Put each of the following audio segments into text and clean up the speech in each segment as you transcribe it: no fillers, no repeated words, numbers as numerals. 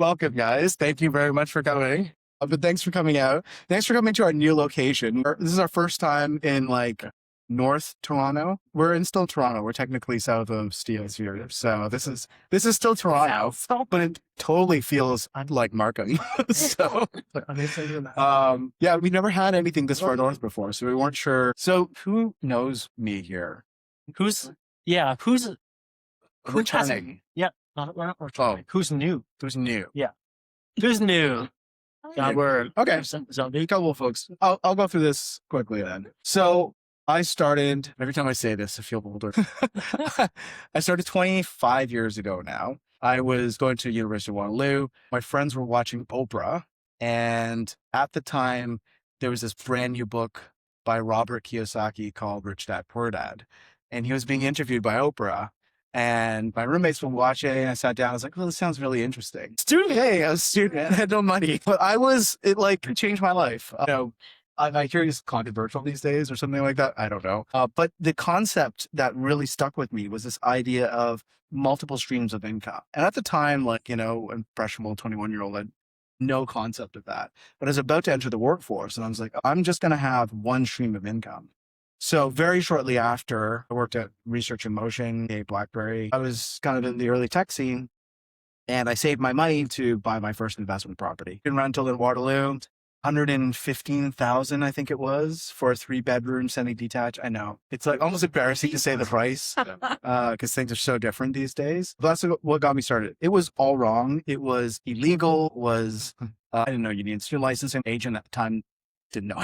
Welcome, guys. Thank you very much for coming. But thanks for coming out. Thanks for coming to our new location. This is our first time in like North Toronto. We're in still Toronto. We're technically south of Steeles here. So this is still Toronto, but it totally feels like Markham. So yeah, we never had anything this far north before, so we weren't sure. So who knows me here? Who's Returning. yeah, not returning. Who's new? Who's new? Yeah. Who's new? God, we're Okay. so A couple of folks. I'll go through this quickly then. So I started, every time I say this, I feel older. I started 25 years ago now. I was going to University of Waterloo. My friends were watching Oprah. And at the time, there was this brand new book by Robert Kiyosaki called Rich Dad, Poor Dad. And he was being interviewed by Oprah. And my roommates were watching. I sat down. I was like, well, this sounds really interesting. Student, hey, I was a student. I had no money, but it like changed my life. I hear it's controversial these days or something like that. I don't know. But the concept that really stuck with me was this idea of multiple streams of income. And at the time, impressionable 21-year-old, I had no concept of that. But I was about to enter the workforce and I was like, I'm just going to have one stream of income. So very shortly after, I worked at Research in Motion, a BlackBerry. I was kind of in the early tech scene and I saved my money to buy my first investment property in rental in Waterloo. 115,000, I think it was, for a 3-bedroom semi-detached. I know it's like almost embarrassing to say the price because things are so different these days. But that's what got me started. It was all wrong. It was illegal. I didn't know you needed student licensing. Agent at the time didn't know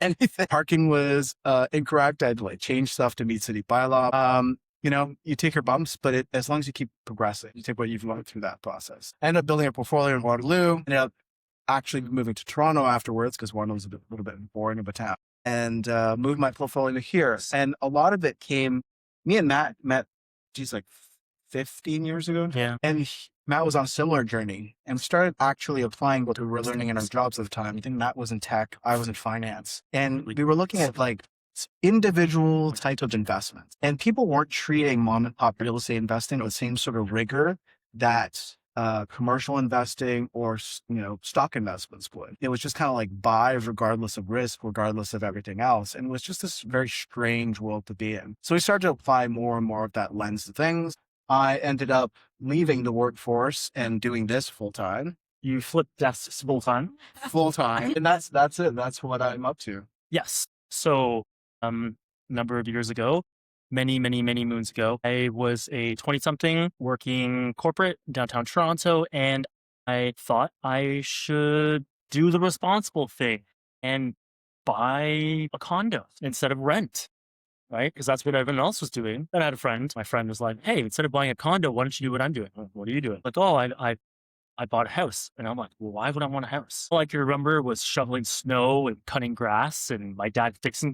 anything. Parking was incorrect. I had to change stuff to meet city bylaw. You take your bumps, but as long as you keep progressing, you take what you've learned through that process. I ended up building a portfolio in Waterloo. Ended up actually moving to Toronto afterwards because Waterloo was a little bit boring of a town, and moved my portfolio to here. And a lot of it came, me and Matt met, like 15 years ago. Yeah. And Matt was on a similar journey and started actually applying what we were learning in our jobs at the time. I think Matt was in tech, I was in finance. And we were looking at like individual types of investments. And people weren't treating mom and pop real estate investing with the same sort of rigor that commercial investing or, stock investments would. It was just kind of like buy regardless of risk, regardless of everything else. And it was just this very strange world to be in. So we started to apply more and more of that lens to things. I ended up leaving the workforce and doing this full time. You flipped desks full time. And that's it. That's what I'm up to. Yes. So, a number of years ago, many moons ago, I was a 20-something working corporate downtown Toronto, and I thought I should do the responsible thing and buy a condo instead of rent. Right? Because that's what everyone else was doing. Then I had a friend. My friend was like, hey, instead of buying a condo, why don't you do what I'm doing? Like, what are you doing? Like, oh, I bought a house. And I'm like, well, why would I want a house? All I can remember was shoveling snow and cutting grass and my dad fix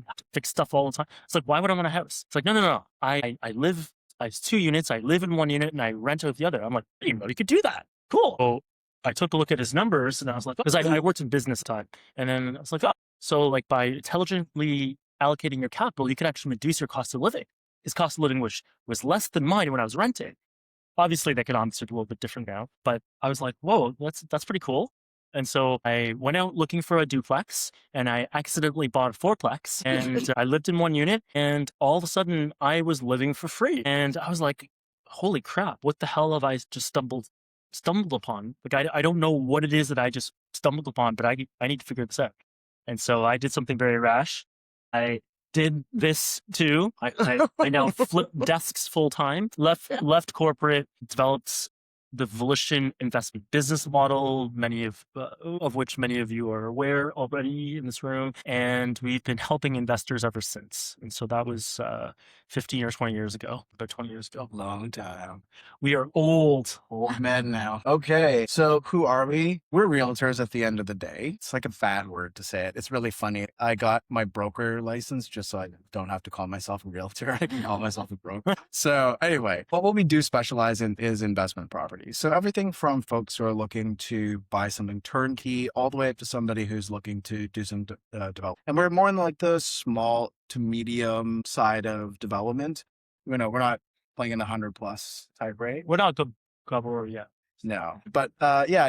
stuff all the time. It's like, why would I want a house? It's like, no. I have 2 units. I live in one unit and I rent out the other. I'm like, anybody could do that. Cool. So I took a look at his numbers and I was like, because I worked in business time. And then I was like, oh, so like by intelligently allocating your capital, you can actually reduce your cost of living. His cost of living was less than mine when I was renting. Obviously, the economics are a little bit different now, but I was like, whoa, that's pretty cool. And so I went out looking for a duplex and I accidentally bought a fourplex and I lived in one unit and all of a sudden I was living for free. And I was like, holy crap, what the hell have I just stumbled upon? Like, I don't know what it is that I just stumbled upon, but I need to figure this out. And so I did something very rash. I did this too. I now flip desks full time, left corporate, developed the Volition investment business model, many of which many of you are aware already in this room. And we've been helping investors ever since. And so that was 15 or 20 years ago, about 20 years ago. Long time. We are old men now. Okay. So who are we? We're realtors at the end of the day. It's like a bad word to say it. It's really funny. I got my broker license just so I don't have to call myself a realtor. I can call myself a broker. So anyway, what we do specialize in is investment property. So everything from folks who are looking to buy something turnkey all the way up to somebody who's looking to do some development. And we're more in like the small to medium side of development. We're not playing in the 100+ type rate. We're not the cover yet. No, but yeah,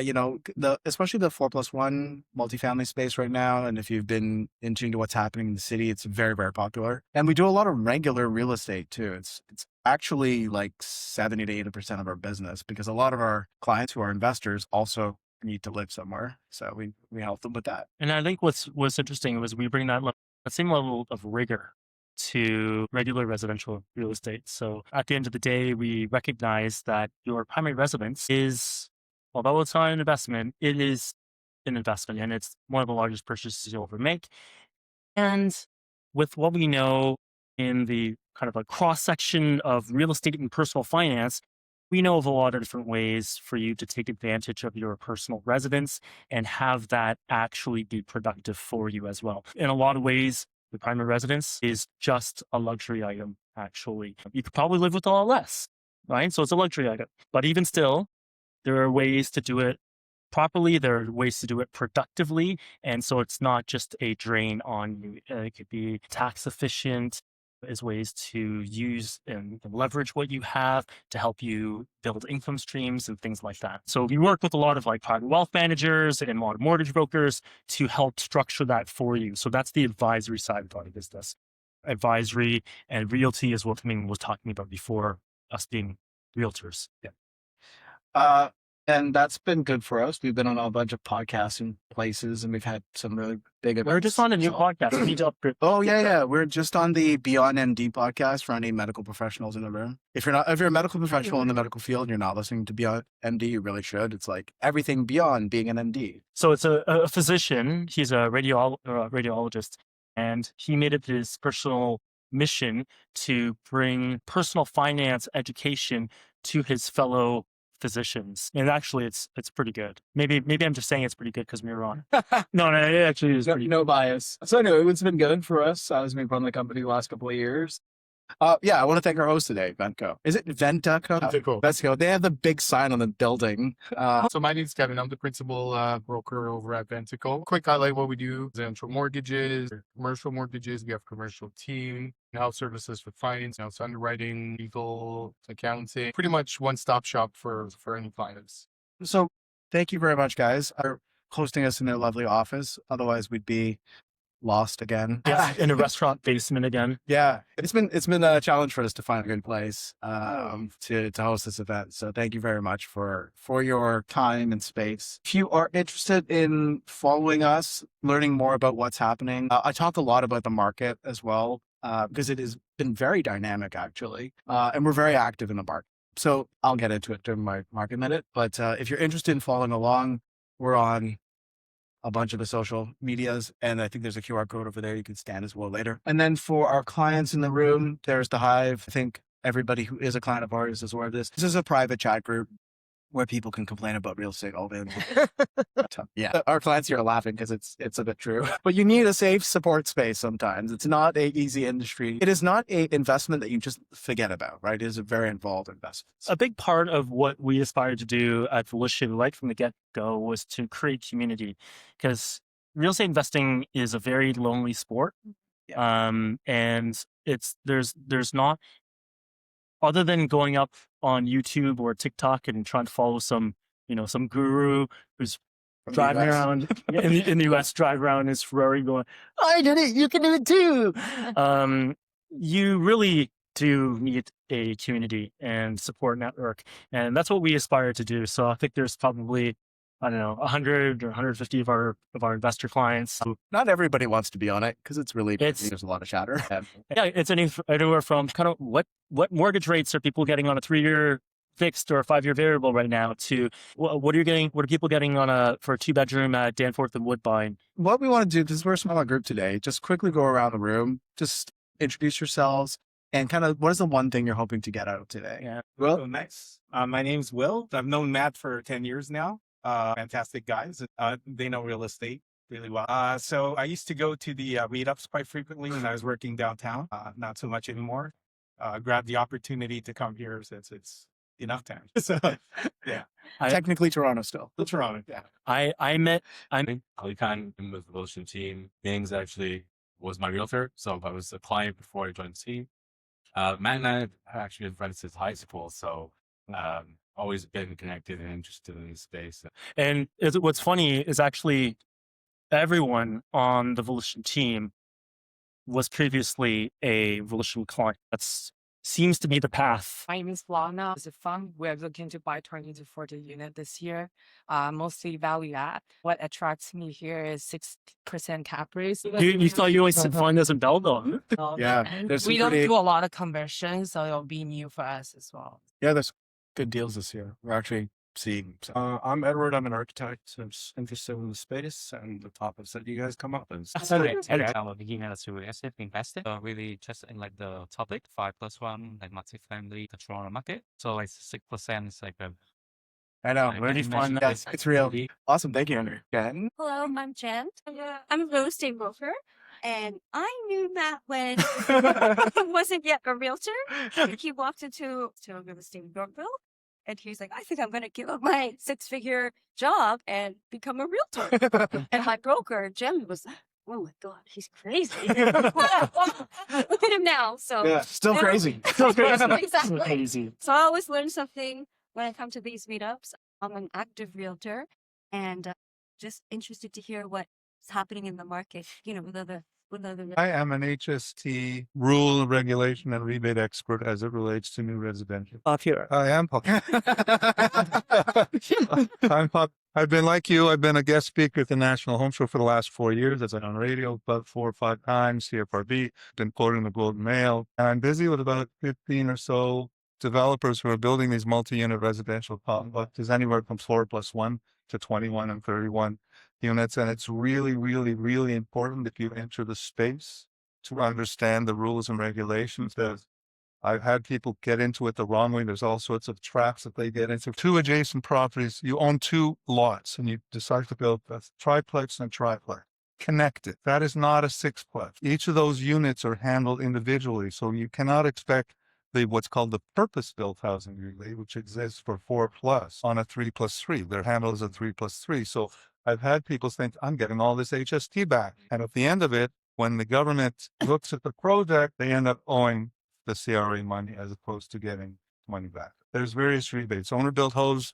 especially the 4+1 multifamily space right now, and if you've been in tune to what's happening in the city, it's very, very popular. And we do a lot of regular real estate too. It's actually like 70 to 80% of our business, because a lot of our clients who are investors also need to live somewhere, so we help them with that. And I think what's interesting was we bring that same level of rigor to regular residential real estate. So at the end of the day, we recognize that your primary residence is, although it's not an investment, it is an investment, and it's one of the largest purchases you'll ever make. And with what we know in the kind of a cross section of real estate and personal finance, we know of a lot of different ways for you to take advantage of your personal residence and have that actually be productive for you as well. In a lot of ways, the primary residence is just a luxury item, actually. You could probably live with a lot less, right? So it's a luxury item. But even still, there are ways to do it properly. There are ways to do it productively. And so it's not just a drain on you. It could be tax efficient. There's ways to use and leverage what you have to help you build income streams and things like that. So we work with a lot of like private wealth managers and a lot of mortgage brokers to help structure that for you. So that's the advisory side of our business. Advisory and realty is what Ming was talking about before, us being realtors. Yeah. And that's been good for us. We've been on a bunch of podcasts and places, and we've had some really big events. We're just on a new podcast. We need to upgrade. Oh yeah. We're just on the Beyond MD podcast for any medical professionals in the room. If you're a medical professional in the medical field and you're not listening to Beyond MD, you really should. It's like everything beyond being an MD. So it's a physician. He's a radiologist, and he made it his personal mission to bring personal finance education to his fellow physicians. And actually it's pretty good. Maybe I'm just saying it's pretty good because we're wrong. No, it actually is pretty no bias. So anyway, it's been good for us. I was making fun of the company the last couple of years. Yeah, I want to thank our host today, Ventco. Is it Ventaco? Ventco. They have the big sign on the building. So my name is Kevin. I'm the principal broker over at Ventico. Quick highlight what we do: residential mortgages, commercial mortgages. We have commercial team, house services for finance, house underwriting, legal, accounting. Pretty much one-stop shop for any clients. So thank you very much, guys, for hosting us in their lovely office. Otherwise, we'd be lost again. Yeah, in a restaurant basement again. Yeah, it's been a challenge for us to find a good place to host this event. So thank you very much for your time and space. If you are interested in following us, learning more about what's happening, I talk a lot about the market as well because it has been very dynamic actually, and we're very active in the market. So I'll get into it during my market minute. But if you're interested in following along, we're on a bunch of the social medias, and I think there's a QR code over there you can scan as well later. And then for our clients in the room, there's the Hive. I think everybody who is a client of ours is aware of this. This is a private chat group where people can complain about real estate all day. Yeah, our clients here are laughing because it's a bit true. But you need a safe support space sometimes. It's not an easy industry. It is not an investment that you just forget about, right? It is a very involved investment. A big part of what we aspired to do at Volition right from the get-go was to create community, because real estate investing is a very lonely sport. Yeah. And there's not, other than going up on YouTube or TikTok and trying to follow some guru who's driving around in the US, drive around in his Ferrari going, I did it, you can do it too. You really do need a community and support network. And that's what we aspire to do. So I think there's probably, 100 or 150 of our investor clients. Not everybody wants to be on it because there's a lot of chatter. Yeah, it's anywhere from kind of what mortgage rates are people getting on a 3-year fixed or a 5-year variable right now to what are people getting for a 2-bedroom at Danforth and Woodbine. What we want to do, because we're a smaller group today, just quickly go around the room, just introduce yourselves and kind of what is the one thing you're hoping to get out of today? Yeah. Well, so next, my name's Will. I've known Matt for 10 years now. Fantastic guys. They know real estate really well. So I used to go to the meetups quite frequently when I was working downtown. Not so much anymore. Grabbed the opportunity to come here since it's enough time. So yeah. Technically Toronto still. Toronto, yeah. I'm Ali Khan with the Volition team. Ming's actually was my realtor, so I was a client before I joined the team. Matt and I have actually been friends since high school, so always been connected and interested in the space. And what's funny is actually everyone on the Volition team was previously a Volition client. Seems to be the path. My name is Lana. It's a fund. We're looking to buy 20 to 40 units this year, mostly value add. What attracts me here is 6% cap rates. You thought you always find us in Belgium. Yeah, there's some We don't pretty- do a lot of conversions, so it'll be new for us as well. Yeah, there's good deals this year. We're actually seeing. I'm Edward. I'm an architect. I'm interested in the space and the topics that you guys come up with. I'm a beginner to real estate investor. Really just in like the topic 5+1, like multi-family control market. So like 6% is like a I know, Like, really you fun. mentioned Yes, like- it's real. Awesome, thank you, Henry. Jen? Hello, I'm Jen. I'm a real estate broker, and I knew that when he wasn't yet a realtor. He walked into a real estate broker, and he's like, "I think I'm going to give up my 6-figure job and become a realtor." And my broker, Jen, was like, "Oh my god, he's crazy." Look at him now. So Yeah, still Yeah. crazy. exactly. Crazy. So I always learn something when I come to these meetups. I'm an active realtor and just interested to hear what's happening in the market, with other. I am an HST rule, regulation, and rebate expert as it relates to new residential. Popular. I am popular. I've been like you. I've been a guest speaker at the National Home Show for the last 4 years. I've been on radio about 4 or 5 times, CFRB, been quoted in the Golden Mail. And I'm busy with about 15 or so developers who are building these multi-unit residential complexes, anywhere from 4+1 to 21 and 31 units. And it's really, really, really important if you enter the space to understand the rules and regulations. I've had people get into it the wrong way. There's all sorts of traps that they get into. 2 adjacent properties, you own 2 lots and you decide to build a triplex and a triplex. Connected. That is not a 6-plex. Each of those units are handled individually. So you cannot expect what's called the purpose-built housing relay, which exists for 4+ on a 3+3. They're handled as a 3+3. So I've had people think, I'm getting all this HST back. And at the end of it, when the government looks at the project, they end up owing the CRA money as opposed to getting money back. There's various rebates. Owner-built house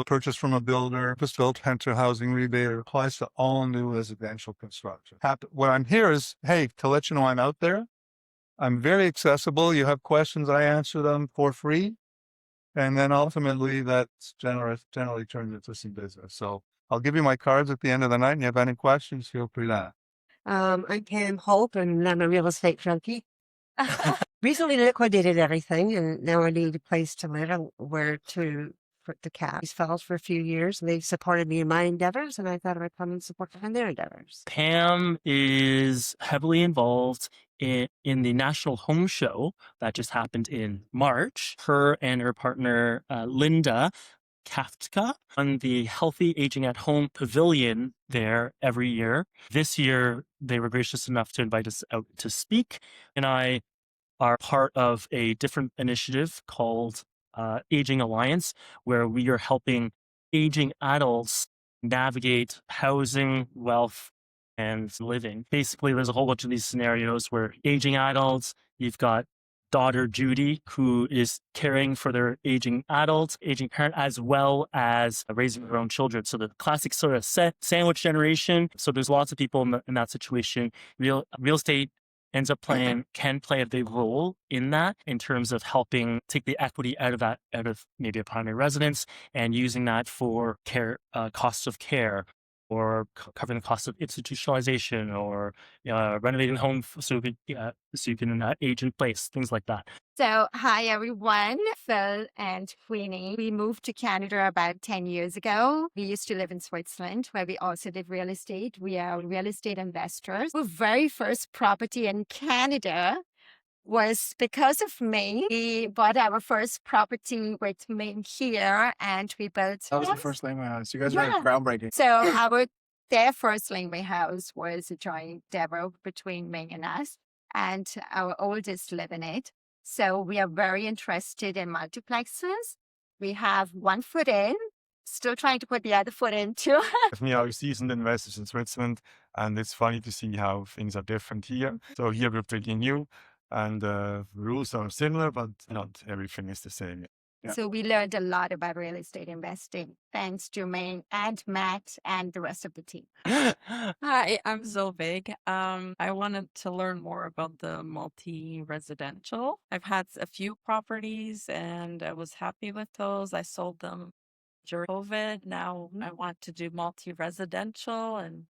purchased from a builder, purpose-built renter housing rebate applies to all new residential construction. What I'm here is, hey, to let you know I'm out there. I'm very accessible. You have questions, I answer them for free. And then ultimately that generally turns into some business. So I'll give you my cards at the end of the night. And if you have any questions, feel free to ask. I'm Pam Hope, and I'm a real estate junkie. Recently liquidated everything, and now I need a place to live and where to put the cat. These fellows for a few years, and they've supported me in my endeavors, and I thought I'd come and support them in their endeavors. Pam is heavily involved in the National Home Show that just happened in March. Her and her partner, Linda Kafka, on the Healthy Aging at Home Pavilion there every year. This year, they were gracious enough to invite us out to speak, and I are part of a different initiative called Aging Alliance, where we are helping aging adults navigate housing, wealth, and living. Basically, there's a whole bunch of these scenarios where aging adults, you've got daughter Judy, who is caring for their aging adult, aging parent, as well as raising their own children. So the classic sort of sandwich generation. So there's lots of people in that situation. Real estate ends up can play a big role in that, in terms of helping take the equity out of maybe a primary residence and using that for care, costs of care, or covering the cost of institutionalization, or renovating the home so you can age in place, things like that. So, hi everyone, Phil and Queenie. We moved to Canada about 10 years ago. We used to live in Switzerland, where we also did real estate. We are real estate investors. Our very first property in Canada was because of Ming. We bought our first property with Ming here, and we built. That was the first laneway house. You guys Yeah. are groundbreaking. So their first laneway house was a joint endeavor between Ming and us, and our oldest live in it. So we are very interested in multiplexes. We have 1 foot in, still trying to put the other foot in too. Me, are seasoned investors in Switzerland, and it's funny to see how things are different here. So here we're pretty new, and rules are similar, but not everything is the same. Yeah. So we learned a lot about real estate investing thanks to Ming and Matt and the rest of the team. Hi, I'm Zolvig. I wanted to learn more about the multi-residential. I've had a few properties and I was happy with those. I sold them during COVID. Now I want to do multi-residential and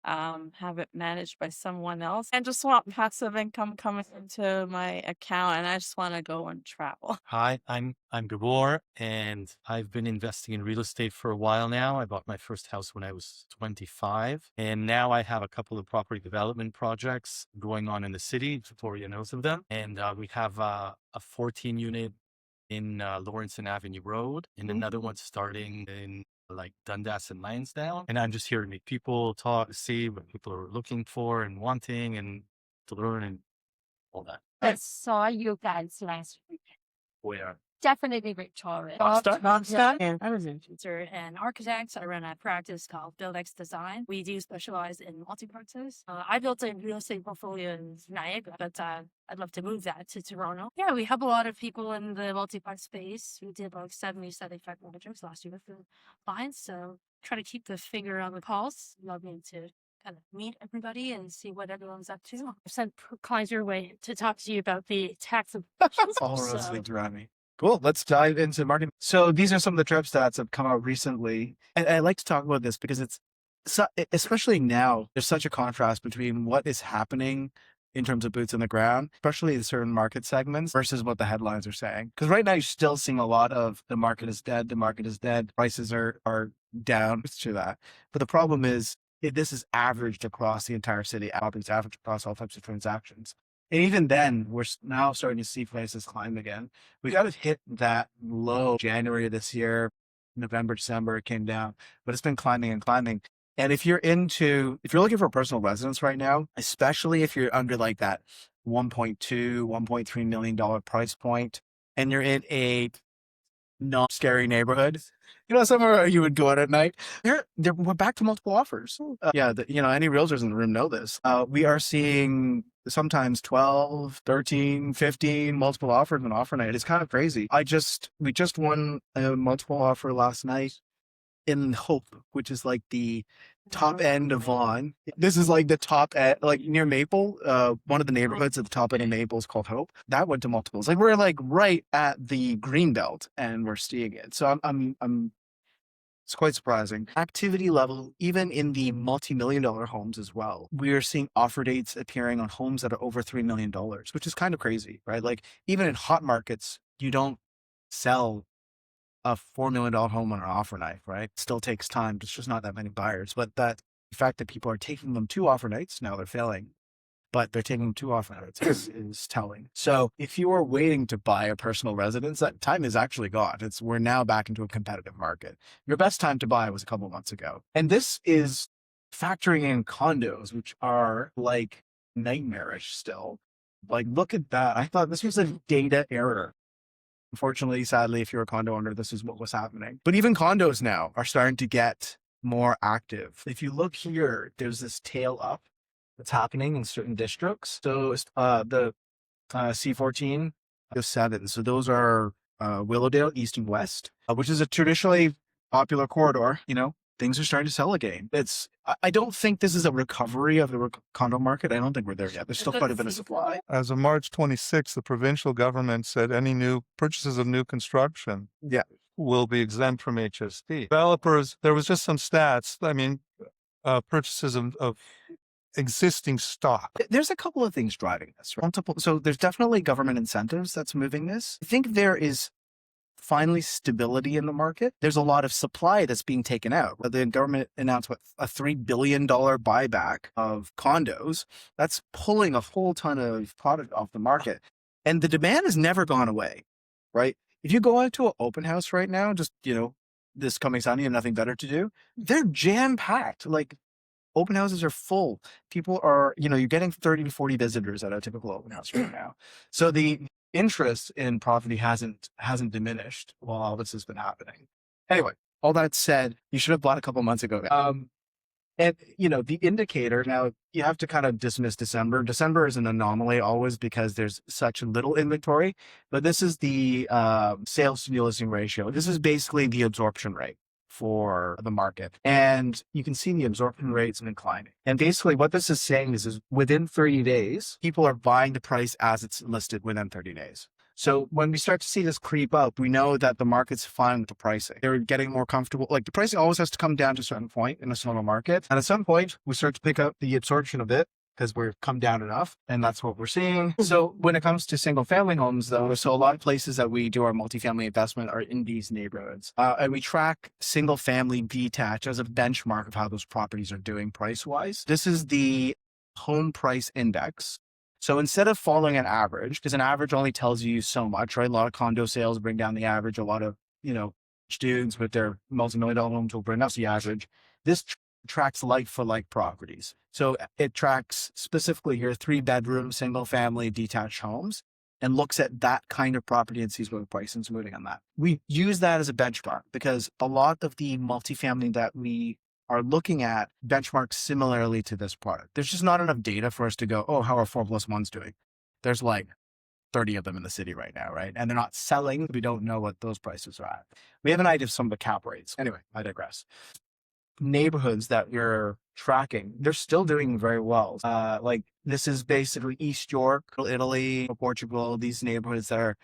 have it managed by someone else. I just want passive income coming into my account and I just want to go and travel. Hi, I'm Gabor, and I've been investing in real estate for a while now. I bought my first house when I was 25, and now I have a couple of property development projects going on in the city. Victoria knows of them, and we have a 14 unit in Lawrence Avenue Road, and another one starting in like Dundas and Lansdowne. And I'm just here to meet people, talk, see what people are looking for and wanting, and to learn and all that. I saw you guys last week. Where? Definitely Victoria. Yeah. And architects. I run a practice called BuildX Design. We do specialize in multi-practice. I built a real estate portfolio in Niagara, but I'd love to move that to Toronto. Yeah, we have a lot of people in the multi-part space. We did like 75 projects last year for clients. So try to keep the finger on the pulse. Loving to kind of meet everybody and see what everyone's up to. I've sent clients your way to talk to you about the tax implications. All roads lead to Rami. Cool. Let's dive into marketing. So these are some of the trip stats that have come out recently. And I like to talk about this because especially now, there's such a contrast between what is happening in terms of boots on the ground, especially in certain market segments versus what the headlines are saying. Because right now you're still seeing a lot of the market is dead, prices are down to that. But the problem is this is averaged across the entire city, it's averaged across all types of transactions. And even then, we're now starting to see prices climb again. We got to hit that low January of this year, November, December, it came down, but it's been climbing and climbing. And if you're looking for a personal residence right now, especially if you're under like that $1.2, $1.3 million price point, and you're in a not scary neighborhood, somewhere where you would go out at night, we're back to multiple offers. Any realtors in the room know this. We are seeing sometimes 12, 13, 15 multiple offers an offer night. It's kind of crazy. We just won a multiple offer last night in Hope, which is like the top end of Vaughan. This is like the top end, like near Maple. One of the neighborhoods at the top end of Maple is called Hope. That went to multiples. Like we're like right at the green belt, and we're seeing it. So it's quite surprising. Activity level, even in the multi-million-dollar homes as well. We are seeing offer dates appearing on homes that are over $3 million, which is kind of crazy, right? Like even in hot markets, you don't sell a $4 million home on an offer night, right? It still takes time. There's just not that many buyers. But the fact that people are taking them to offer nights, now they're failing, but they're taking them to offer nights is telling. So if you are waiting to buy a personal residence, that time is actually gone. We're now back into a competitive market. Your best time to buy was a couple of months ago. And this is factoring in condos, which are like nightmarish still. Like, look at that. I thought this was a data error. Unfortunately, sadly, if you're a condo owner, this is what was happening. But even condos now are starting to get more active. If you look here, there's this tail up that's happening in certain districts. So the C14, the 7. So those are Willowdale, East and West, which is a traditionally popular corridor. Things are starting to sell again. I don't think this is a recovery of the condo market. I don't think we're there yet. There's still quite a bit of supply. As of March 26th, the provincial government said any new purchases of new construction will be exempt from HST. Developers, there was just some stats. I mean, purchases of existing stock. There's a couple of things driving this. Right? So there's definitely government incentives that's moving this. I think there is finally stability in the market. There's a lot of supply that's being taken out. The government announced a $3 billion buyback of condos. That's pulling a whole ton of product off the market. And the demand has never gone away, right? If you go out to an open house right now, just, this coming Sunday and nothing better to do, they're jam-packed. Like open houses are full. People are, you're getting 30 to 40 visitors at a typical open house right now. So the interest in property hasn't diminished while all this has been happening. Anyway, all that said, you should have bought a couple months ago. And, the indicator, now you have to kind of dismiss December. December is an anomaly always because there's such little inventory, but this is the sales to new listing ratio. This is basically the absorption rate for the market. And you can see the absorption rates declining. And basically what this is saying is within 30 days, people are buying the price as it's listed within 30 days. So when we start to see this creep up, we know that the market's fine with the pricing. They're getting more comfortable. Like the pricing always has to come down to a certain point in a normal market. And at some point, we start to pick up the absorption of it because we've come down enough. And that's what we're seeing. So when it comes to single family homes, though, so a lot of places that we do our multifamily investment are in these neighborhoods. And we track single family detached as a benchmark of how those properties are doing price wise. This is the home price index. So instead of following an average, because an average only tells you so much, right? A lot of condo sales bring down the average. A lot of, dudes with their multi-million-dollar homes will bring up the average. This tracks like for like properties. So it tracks specifically here 3-bedroom, single family detached homes and looks at that kind of property and sees where the pricing is moving on that. We use that as a benchmark because a lot of the multifamily that we are looking at benchmarks similarly to this product. There's just not enough data for us to go, oh, how are 4+1s doing? There's like 30 of them in the city right now, right? And they're not selling. We don't know what those prices are at. We have an idea of some of the cap rates. Anyway, I digress. Neighborhoods that you're tracking, they're still doing very well. Like this is basically East York, Italy, Portugal, these neighborhoods that are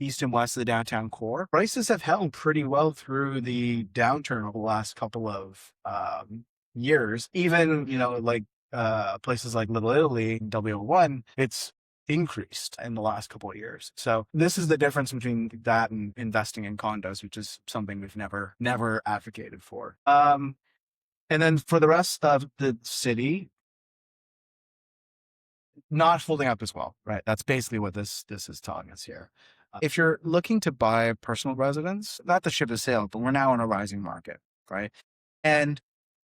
east and west of the downtown core. Prices have held pretty well through the downturn over the last couple of years. Even, places like Little Italy, W1, it's increased in the last couple of years. So this is the difference between that and investing in condos, which is something we've never advocated for. And then for the rest of the city, not holding up as well, right? That's basically what this is telling us here. If you're looking to buy a personal residence, not the ship is sailed, but we're now in a rising market, right? And,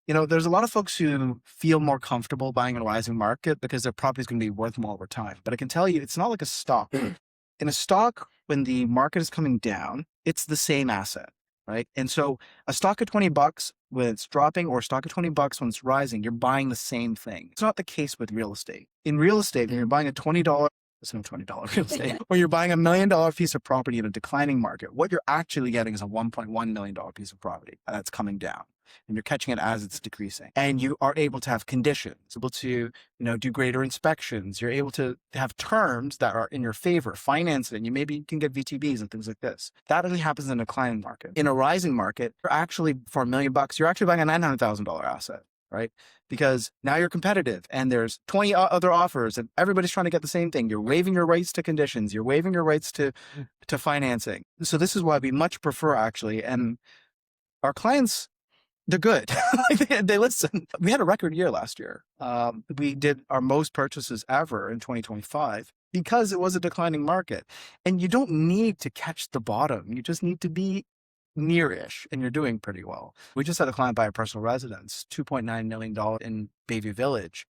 there's a lot of folks who feel more comfortable buying in a rising market because their property is going to be worth more over time. But I can tell you, it's not like a stock. In a stock, when the market is coming down, it's the same asset, right? And so a stock of $20 when it's dropping or a stock of $20 when it's rising, you're buying the same thing. It's not the case with real estate. In real estate, when you're buying a $20, it's not $20 real estate, or you're buying $1 million piece of property in a declining market, what you're actually getting is a $1.1 million piece of property that's coming down. And you're catching it as it's decreasing. And you are able to have conditions, able to, do greater inspections. You're able to have terms that are in your favor, finance it. And you can get VTBs and things like this. That only happens in a declining market. In a rising market, you're actually, for $1 million, you're actually buying a $900,000 asset, right? Because now you're competitive and there's 20 other offers and everybody's trying to get the same thing. You're waiving your rights to conditions. You're waiving your rights to financing. So this is why we much prefer actually, and our clients, they're good. they listen. We had a record year last year. We did our most purchases ever in 2025 because it was a declining market. And you don't need to catch the bottom. You just need to be near-ish and you're doing pretty well. We just had a client buy a personal residence, $2.9 million in Bayview Village.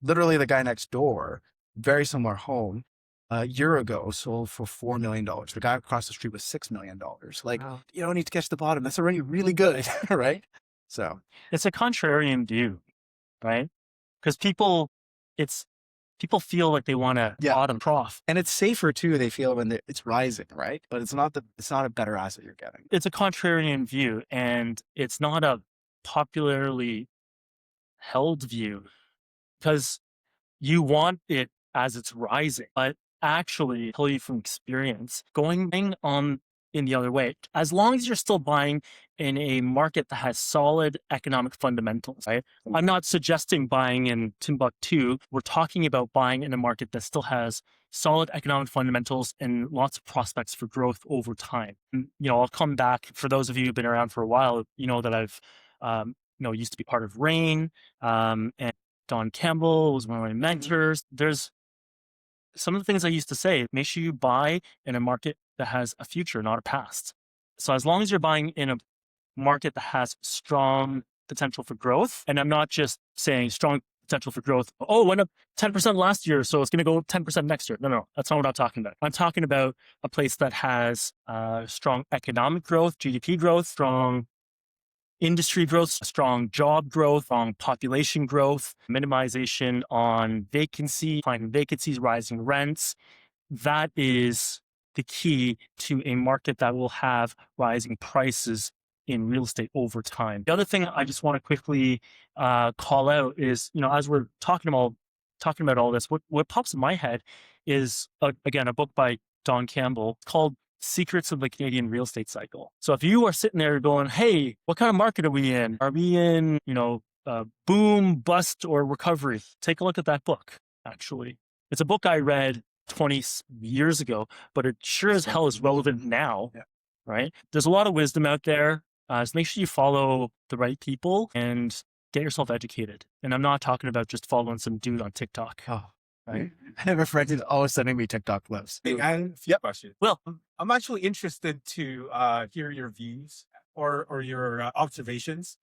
Literally the guy next door, very similar home, a year ago sold for $4 million. The guy across the street was $6 million. Like, wow. You don't need to catch the bottom. That's already really good, right? So it's a contrarian view, right? Because people feel like they want to bottom trough, and it's safer too. They feel when it's rising, right? But it's not a better asset you're getting. It's a contrarian view, and it's not a popularly held view because you want it as it's rising, but actually, tell you from experience, going on in the other way, as long as you're still buying in a market that has solid economic fundamentals, right? I'm not suggesting buying in Timbuktu. We're talking about buying in a market that still has solid economic fundamentals and lots of prospects for growth over time. And, I'll come back for those of you who've been around for a while, that I've, used to be part of RAIN, and Don Campbell was one of my mentors. There's some of the things I used to say, make sure you buy in a market that has a future, not a past. So as long as you're buying in a market that has strong potential for growth, and I'm not just saying strong potential for growth, oh, it went up 10% last year, so it's going to go up 10% next year. No, that's not what I'm talking about. I'm talking about a place that has strong economic growth, GDP growth, strong industry growth, strong job growth, strong population growth, minimization on vacancy, finding vacancies, rising rents. That is the key to a market that will have rising prices in real estate over time. The other thing I just want to quickly call out is, as we're talking about all this, what pops in my head is, again, a book by Don Campbell called Secrets of the Canadian Real Estate Cycle. So if you are sitting there going, hey, what kind of market are we in? Are we in, boom, bust, or recovery? Take a look at that book, actually. It's a book I read 20 years ago, but it sure as hell is relevant now, right? There's a lot of wisdom out there. So make sure you follow the right people and get yourself educated. And I'm not talking about just following some dude on TikTok. Right? I have a friend who's always sending me TikTok clips. And question. Well, I'm actually interested to hear your views or your observations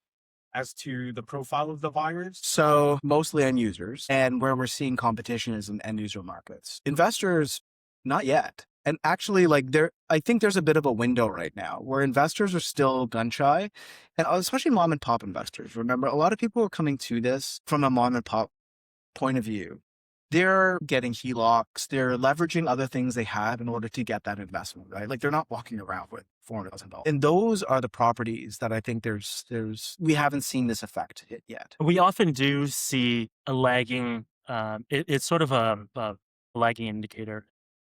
as to the profile of the buyers. So mostly end users, and where we're seeing competition is in end user markets. Investors, not yet. And actually, I think there's a bit of a window right now where investors are still gun shy, and especially mom and pop investors. Remember, a lot of people are coming to this from a mom and pop point of view. They're getting HELOCs. They're leveraging other things they have in order to get that investment, right? Like they're not walking around with $400,000. And those are the properties that I think we haven't seen this effect hit yet. We often do see a lagging, it's sort of a lagging indicator.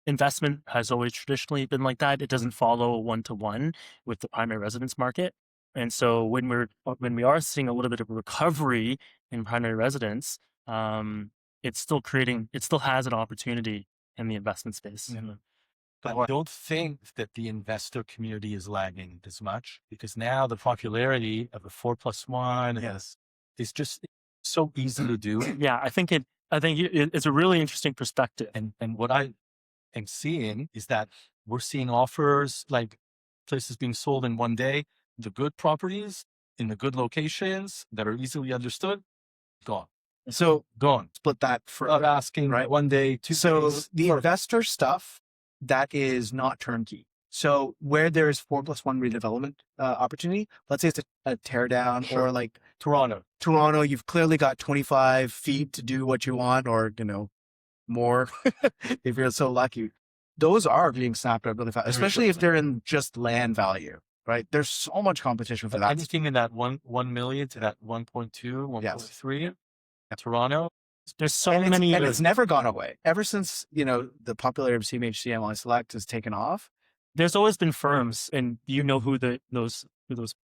Investment has always traditionally been like that. It doesn't follow one-to-one with the primary residence market. And so when we are seeing a little bit of a recovery in primary residence, it still has an opportunity in the investment space. But I don't think that the investor community is lagging as much, because now the popularity of the 4+1 is just so easy to do. Yeah, I think it's a really interesting perspective. And what I am seeing is that we're seeing offers, like places being sold in one day. The good properties in the good locations that are easily understood, gone. So Gone. split that for Not asking, right? 1 day, 2 So days. the investor stuff, that is not turnkey. So where there's 4+1 redevelopment opportunity, let's say it's a tear down, or like Toronto, you've clearly got 25 feet to do what you want, or, more if you're so lucky. Those are being snapped up really fast, especially if they're in just land value, right? There's so much competition for that. Anything in that 1 million to that 1.2, 1.3, Toronto. There's so many, and it's never gone away ever since, the popularity of CMHC MLI Select has taken off. There's always been firms, and who those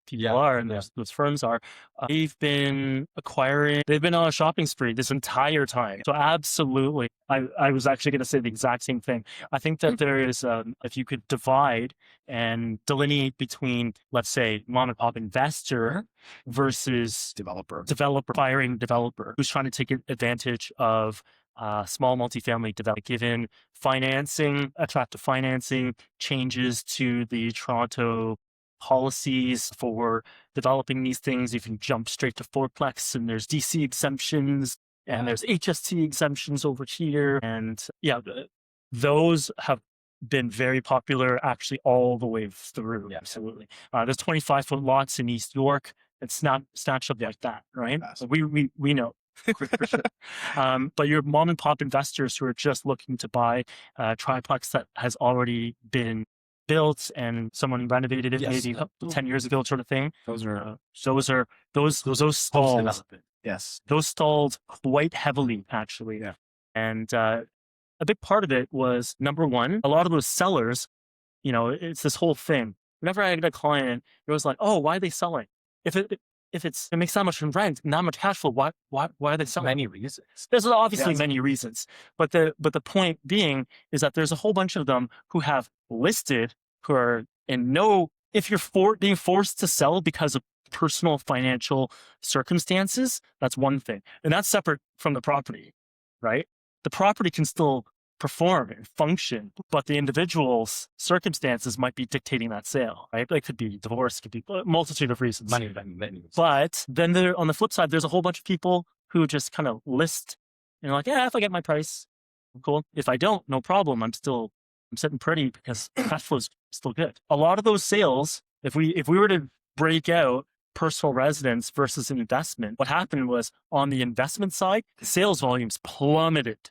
people are, and those firms are. They've been on a shopping spree this entire time. So absolutely, I was actually going to say the exact same thing. I think that there is, if you could divide and delineate between, let's say, mom and pop investor versus developer, hiring developer who's trying to take advantage of small multifamily development, given attractive financing, changes to the Toronto policies for developing these things. You can jump straight to fourplex, and there's DC exemptions, and there's HST exemptions over here. And those have been very popular actually all the way through. Yeah, absolutely. There's 25-foot lots in East York. It's not snatched up like that, right? So we know. For sure. But your mom and pop investors who are just looking to buy a triplex that has already been built and someone renovated it maybe 10 years ago, sort of thing. Those stalled. Yes, those stalled quite heavily, actually. Yeah. And a big part of it was, number one, a lot of those sellers. It's this whole thing. Whenever I get a client, it was like, "Oh, why are they selling? If it makes that much rent, not much cash flow, why are they selling?" Many reasons. There's obviously many reasons, but the point being is that there's a whole bunch of them who have listed, who are if you're being forced to sell because of personal financial circumstances, that's one thing, and that's separate from the property, right? The property can still perform and function, but the individual's circumstances might be dictating that sale, right? It could be divorce, could be a multitude of reasons. Many. But then on the flip side, there's a whole bunch of people who just kind of list, like, if I get my price, cool. If I don't, no problem. I'm sitting pretty because cash flow is still good. A lot of those sales, if we were to break out personal residence versus an investment, what happened was on the investment side, sales volumes plummeted,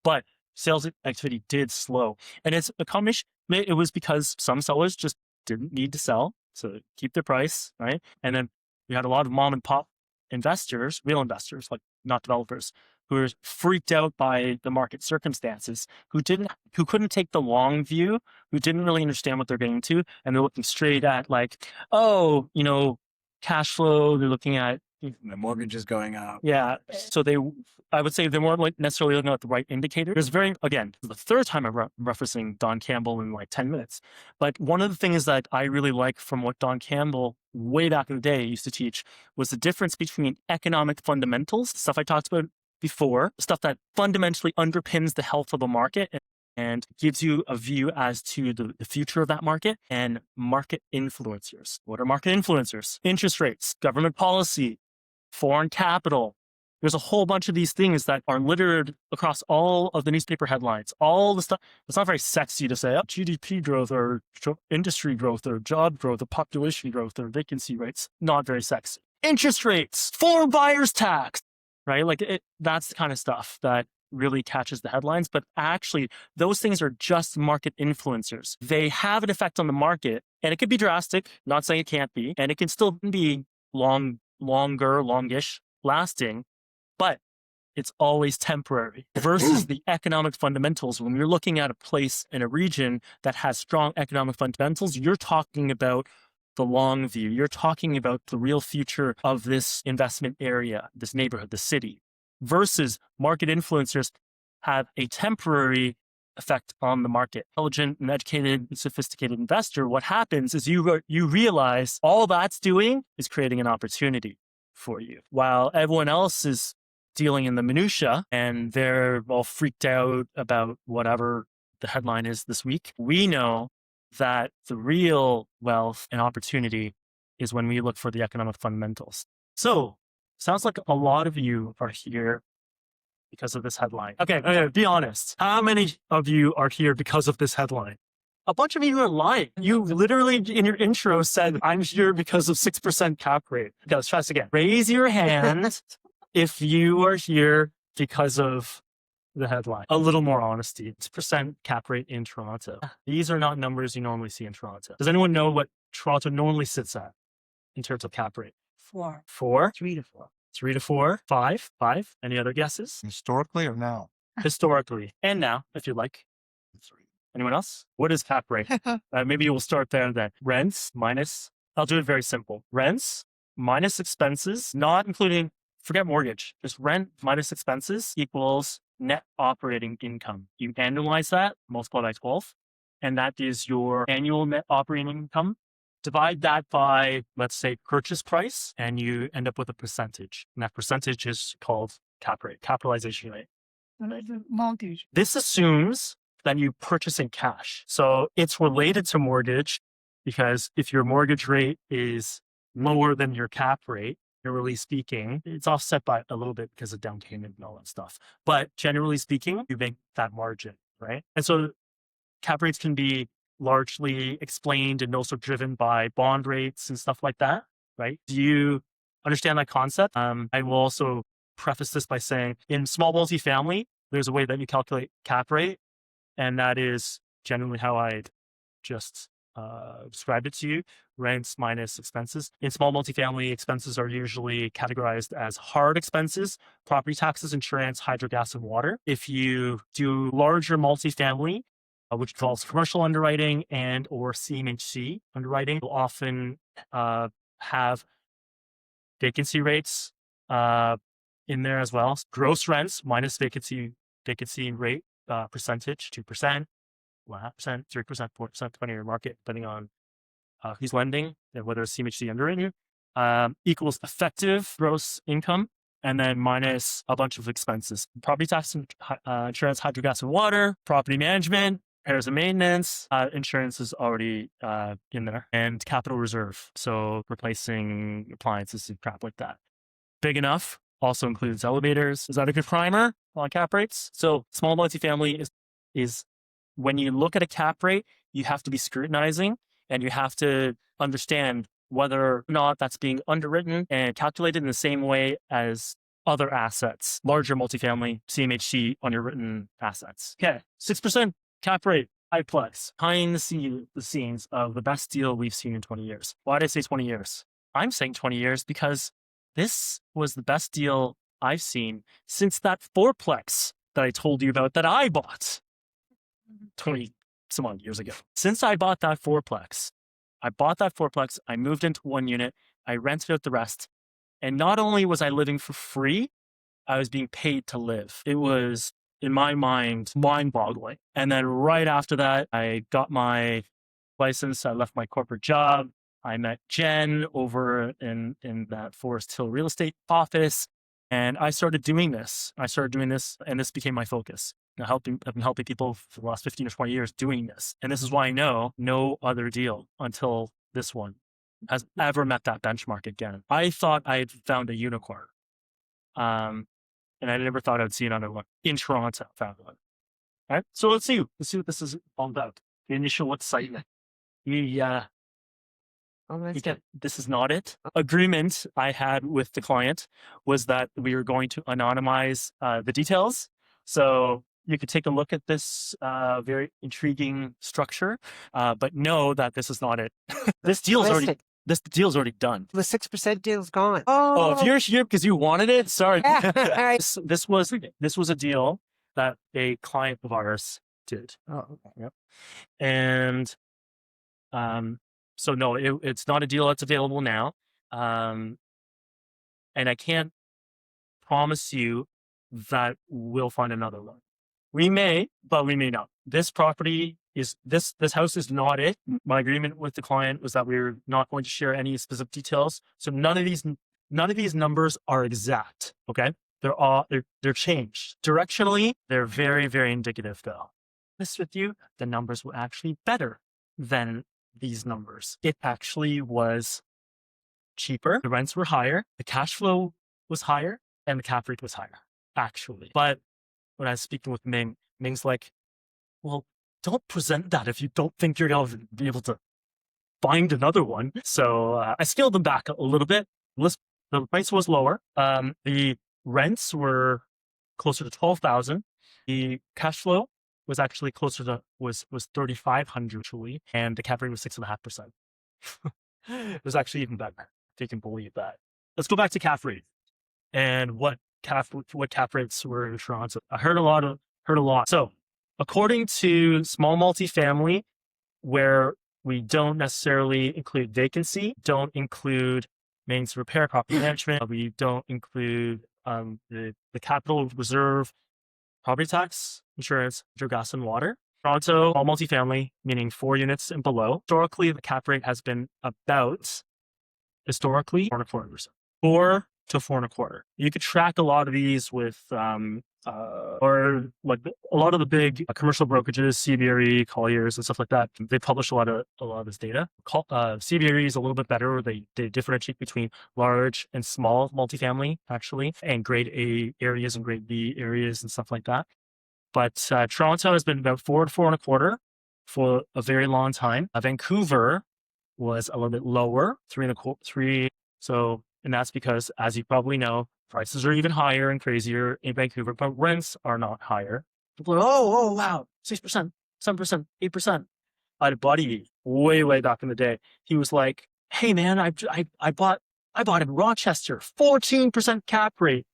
but sales activity did slow. And it's a combination. It was because some sellers just didn't need to sell, so keep their price, right? And then we had a lot of mom and pop investors, real investors, like not developers, who were freaked out by the market circumstances, who couldn't take the long view, who didn't really understand what they're getting to, and they're looking straight at like, oh, cash flow. They're looking at The mortgage is going up. yeah. So I would say they weren't like necessarily looking at the right indicator. There's again, the third time I'm referencing Don Campbell in like 10 minutes. But one of the things that I really like from what Don Campbell way back in the day used to teach was the difference between economic fundamentals, stuff I talked about before, stuff that fundamentally underpins the health of a market and gives you a view as to the future of that market, and market influencers. What are market influencers? Interest rates, government policy, foreign capital. There's a whole bunch of these things that are littered across all of the newspaper headlines. All the stuff. It's not very sexy to say, GDP growth or industry growth or job growth or population growth or vacancy rates. Not very sexy. Interest rates, foreign buyers tax, right? Like that's the kind of stuff that really catches the headlines. But actually, those things are just market influencers. They have an effect on the market, and it could be drastic. Not saying it can't be, and it can still be longish lasting, but it's always temporary versus the economic fundamentals. When you're looking at a place in a region that has strong economic fundamentals, you're talking about the long view. You're talking about the real future of this investment area, this neighborhood, the city, versus market influencers have a temporary effect on the market. Intelligent and educated and sophisticated investor, what happens is you realize all that's doing is creating an opportunity for you. While everyone else is dealing in the minutia and they're all freaked out about whatever the headline is this week, we know that the real wealth and opportunity is when we look for the economic fundamentals. So, sounds like a lot of you are here because of this headline. Okay, be honest. How many of you are here because of this headline? A bunch of you are lying. You literally, in your intro, said, I'm here because of 6% cap rate. Okay, let's try this again. Raise your hand if you are here because of the headline. A little more honesty. 6% cap rate in Toronto. These are not numbers you normally see in Toronto. Does anyone know what Toronto normally sits at in terms of cap rate? 4. 4? 3 to 4. 3 to 4? 5? 5? Any other guesses? Historically or now? Historically. And now, if you like. Anyone else? What is cap rate? Maybe we'll start there then. Rents minus, I'll do it very simple. Rents minus expenses, not including, forget mortgage, just rent minus expenses equals net operating income. You annualize that, multiply by 12, and that is your annual net operating income. Divide that by, let's say, purchase price, and you end up with a percentage. And that percentage is called cap rate, capitalization rate. Mortgage. This assumes that you purchase in cash. So it's related to mortgage because if your mortgage rate is lower than your cap rate, generally speaking, it's offset by a little bit because of down payment and all that stuff. But generally speaking, you make that margin, right? And so cap rates can be largely explained and also driven by bond rates and stuff like that, right? Do you understand that concept? I will also preface this by saying in small multifamily, there's a way that you calculate cap rate, and that is generally how I just described it to you, rents minus expenses. In small multifamily, expenses are usually categorized as hard expenses, property taxes, insurance, hydro, gas, and water. If you do larger multifamily, which involves commercial underwriting and or CMHC underwriting, will often have vacancy rates in there as well. Gross rents minus vacancy rate percentage, 2%, 1.5%, 3%, 4%, depending on your market, depending on who's lending and whether it's CMHC underwriting, equals effective gross income, and then minus a bunch of expenses. Property tax, insurance, hydro, gas, and water, property management, repairs and maintenance, insurance is already in there, and capital reserve. So replacing appliances and crap like that. Big enough also includes elevators. Is that a good primer on cap rates? So small multifamily is when you look at a cap rate, you have to be scrutinizing and you have to understand whether or not that's being underwritten and calculated in the same way as other assets, larger multifamily CMHC underwritten assets. Okay, 6% cap rate, high-plex, behind the scenes of the best deal we've seen in 20 years. Why did I say 20 years? I'm saying 20 years because this was the best deal I've seen since that fourplex that I told you about that I bought 20 some odd years ago. Since I bought that fourplex, I moved into one unit, I rented out the rest, and not only was I living for free, I was being paid to live. It was, in my mind, mind-boggling. And then right after that, I got my license. I left my corporate job. I met Jen over in that Forest Hill real estate office, and I started doing this. And this became my focus. I've been helping people for the last 15 or 20 years doing this. And this is why I know no other deal until this one has ever met that benchmark again. I thought I had found a unicorn. And I never thought I'd see another one. In Toronto, found one. All right. So let's see what this is all about. The initial excitement. This is not it. Agreement I had with the client was that we were going to anonymize the details. So you could take a look at this very intriguing structure, but know that this is not it. This deal's already done. The 6% deal's gone. Oh, if you're here because you wanted it, sorry. Yeah, all right. This was a deal that a client of ours did. Oh, okay. Yep. And so no, it's not a deal that's available now. And I can't promise you that we'll find another one. We may, but we may not. This property is this house is not it. My agreement with the client was that we were not going to share any specific details. So none of these numbers are exact. Okay, they're changed directionally. They're very, very indicative though. This with you, the numbers were actually better than these numbers. It actually was cheaper. The rents were higher. The cash flow was higher, and the cap rate was higher. Actually, but when I was speaking with Ming, Ming's like, well, don't present that if you don't think you're going to be able to find another one. So I scaled them back a little bit. The price was lower. The rents were closer to 12,000. The cash flow was actually closer to was 3,500 actually, and the cap rate was 6.5%. It was actually even better, if you can believe that. Let's go back to cap rate and what cap rates were in Toronto. I heard a lot. So according to small multifamily, where we don't necessarily include vacancy, don't include maintenance repair, property management, we don't include the capital reserve, property tax, insurance, gas and water. Toronto, small multifamily, meaning 4 units and below. Historically, the cap rate has been about 4.25%. 4 to 4.25. You could track a lot of these with, or like a lot of the big commercial brokerages, CBRE, Colliers, and stuff like that. They publish a lot of this data. CBRE is a little bit better. They differentiate between large and small multifamily, actually, and grade A areas and grade B areas and stuff like that. But Toronto has been about 4 to 4.25 for a very long time. Vancouver was a little bit lower, 3. So. And that's because, as you probably know, prices are even higher and crazier in Vancouver, but rents are not higher. People are, oh, wow, 6%, 7%, 8%. I had a buddy way back in the day. He was like, hey man, I bought in Rochester, 14% cap rate.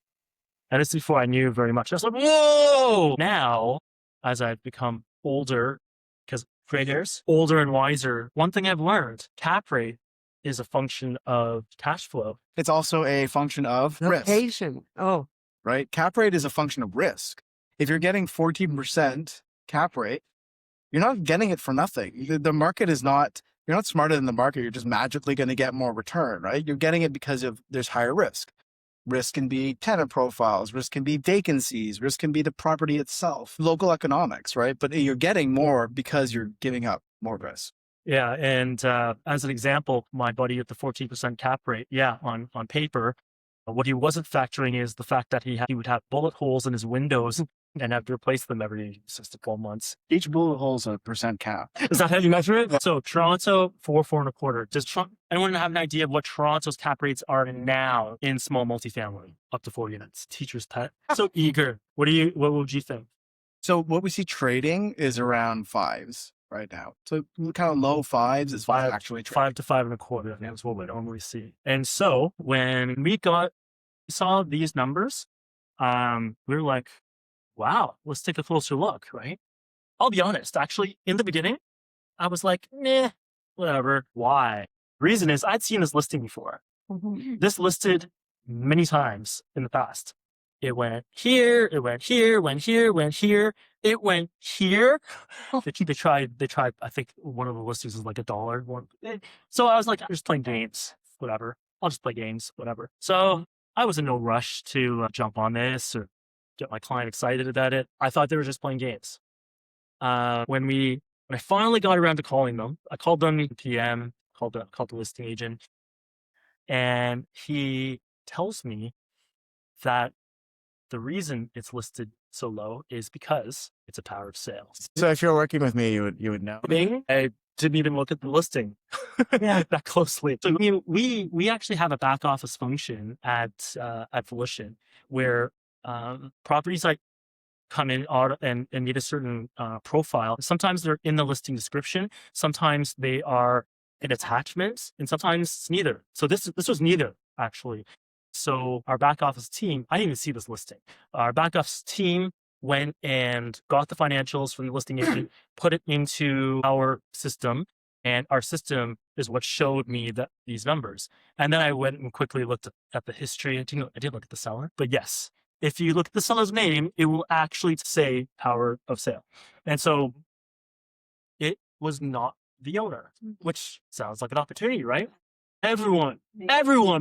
And this is before I knew very much. I was like, whoa! Now, as I've become older, because gray hairs, older and wiser, one thing I've learned, cap rate is a function of cash flow. It's also a function of risk, Location. Oh, right? Cap rate is a function of risk. If you're getting 14% cap rate, you're not getting it for nothing. The market is not, you're not smarter than the market. You're just magically going to get more return, right? You're getting it because there's higher risk. Risk can be tenant profiles, risk can be vacancies, risk can be the property itself, local economics, right? But you're getting more because you're giving up more risk. Yeah, and as an example, my buddy at the 14% cap rate, on paper, What he wasn't factoring is the fact that he would have bullet holes in his windows and have to replace them every 6 to 12 months. Each bullet hole is a % cap. Is that how you measure it? So Toronto, 4.25. Does anyone have an idea of what Toronto's cap rates are now in small multifamily, up to 4 units? Teacher's pet. So eager. What would you think? So what we see trading is around 5s right now. So kind of low 5s is what actually trading. 5 to 5.25. That's what we normally see. And so when we saw these numbers, we were like, wow, let's take a closer look, right? I'll be honest, actually, in the beginning, I was like, meh, whatever. Why? The reason is I'd seen this listing before. This listed many times in the past. It went here, it went here, went here, went here, it went here. They tried, I think one of the listings was like $1. So I was like, I'm just playing games, whatever. I'll just play games, whatever. So I was in no rush to jump on this or get my client excited about it. I thought they were just playing games. When I finally got around to calling them, I called them PM, called the listing agent, and he tells me that the reason it's listed so low is because it's a power of sale. So if you're working with me, you would know. I didn't even look at the listing that closely. So we actually have a back office function at Volition where properties like come in and need a certain profile. Sometimes they're in the listing description. Sometimes they are in attachments, and sometimes it's neither. So this was neither actually. So our back office team, I didn't even see this listing. Our back office team went and got the financials from the listing agent, put it into our system, and our system is what showed me these numbers. And then I went and quickly looked at the history. I did look at the seller, but yes, if you look at the seller's name, it will actually say power of sale. And so it was not the owner, which sounds like an opportunity, right? Everyone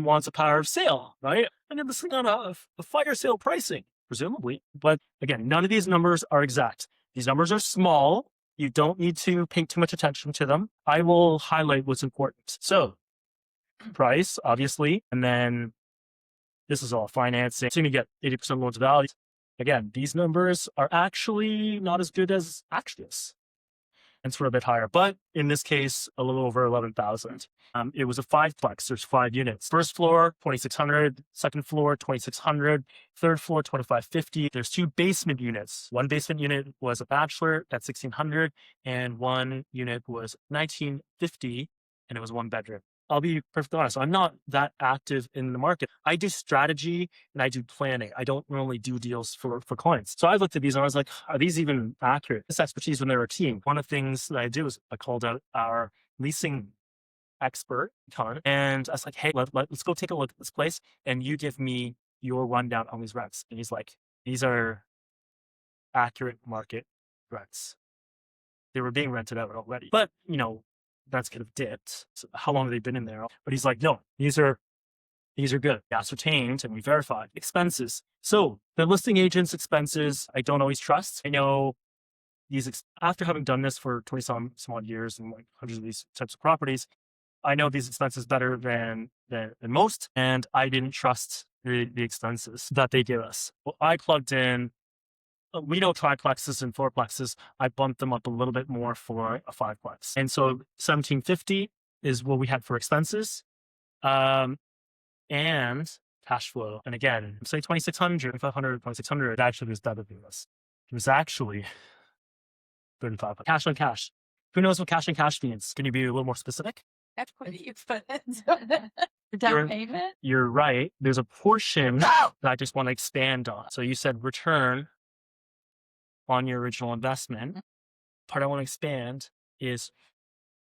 wants a power of sale, right? And then this thing on a fire sale pricing, presumably. But again, none of these numbers are exact. These numbers are small. You don't need to pay too much attention to them. I will highlight what's important. So price, obviously, and then this is all financing. Assume you get 80% loan to value. Again, these numbers are actually not as good as Axios. And sort of a bit higher, but in this case, a little over 11,000. It was a 5-plex. There's 5 units. First floor, 2,600. Second floor, 2,600. Third floor, 2,550. There's 2 basement units. One basement unit was a bachelor at 1,600, and one unit was 1,950, and it was 1 bedroom. I'll be perfectly honest. I'm not that active in the market. I do strategy and I do planning. I don't normally do deals for clients. So I looked at these and I was like, are these even accurate? This expertise when they're a team. One of the things that I do is I called out our leasing expert, and I was like, hey, let's go take a look at this place and you give me your rundown on these rents. And he's like, these are accurate market rents. They were being rented out already. But, that's kind of dipped. So how long have they been in there? But he's like, no, these are good. We ascertained and we verified expenses. So the listing agent's expenses, I don't always trust. I know these, after having done this for 20 some odd years and like hundreds of these types of properties, I know these expenses better than most. And I didn't trust the expenses that they give us. Well, I plugged in, we know triplexes and fourplexes. I bumped them up a little bit more for a 5-plex. And so 1,750 is what we had for expenses. And cash flow. And again, say 2,600, 2,500, 2,600, it actually was better than this. It was actually 35. Cash on cash. Who knows what cash on cash means? Can you be a little more specific? That's what you put it. Down payment? You're right. There's a portion that I just want to expand on. So you said return on your original investment. Part I want to expand is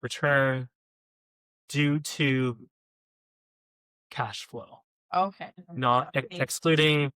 return due to cash flow. Okay. Not excluding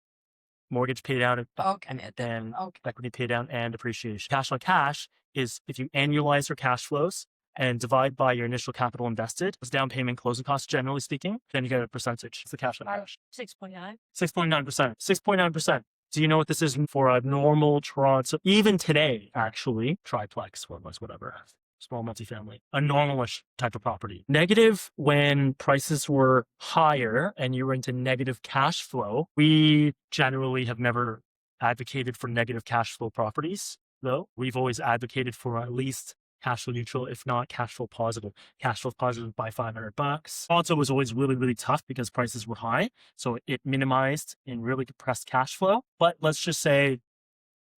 mortgage pay down Okay. and then Okay. equity pay down and depreciation. Cash on cash is if you annualize your cash flows and divide by your initial capital invested, it's down payment, closing costs, generally speaking, then you get a percentage. It's the cash on cash. 6.9. 6.9%. 6.9%. Do you know what this is for a normal Toronto? Even today, actually, triplex, fourplex, whatever. small multifamily, a normalish type of property. Negative when prices were higher and you were into negative cash flow. We generally have never advocated for negative cash flow properties, though. We've always advocated for at least cash flow neutral, if not cash flow positive. Cash flow positive by $500. Also was always really, really tough because prices were high. So it minimized and really depressed cash flow. But let's just say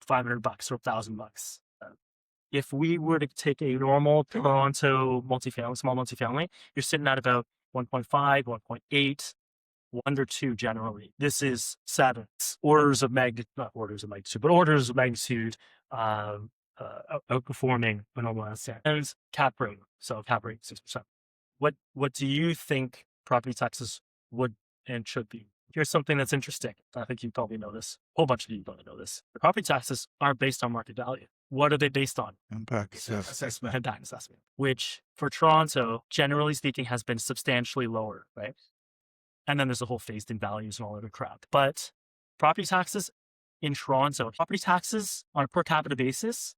$500 or $1,000. If we were to take a normal Toronto multifamily, small multifamily, you're sitting at about 1.5, 1.8, 1 to 2 generally. This is 7 orders of magnitude, not orders of magnitude, but orders of magnitude outperforming a normal asset. And cap rate. So cap rate 6%. What do you think property taxes would and should be? Here's something that's interesting. I think you probably know this. A whole bunch of you probably know this. The property taxes are based on market value. What are they based on? Impact assessment. Impact assessment, which for Toronto, generally speaking, has been substantially lower, right? And then there's the whole phased in values and all other crap. But property taxes in Toronto, property taxes on a per capita basis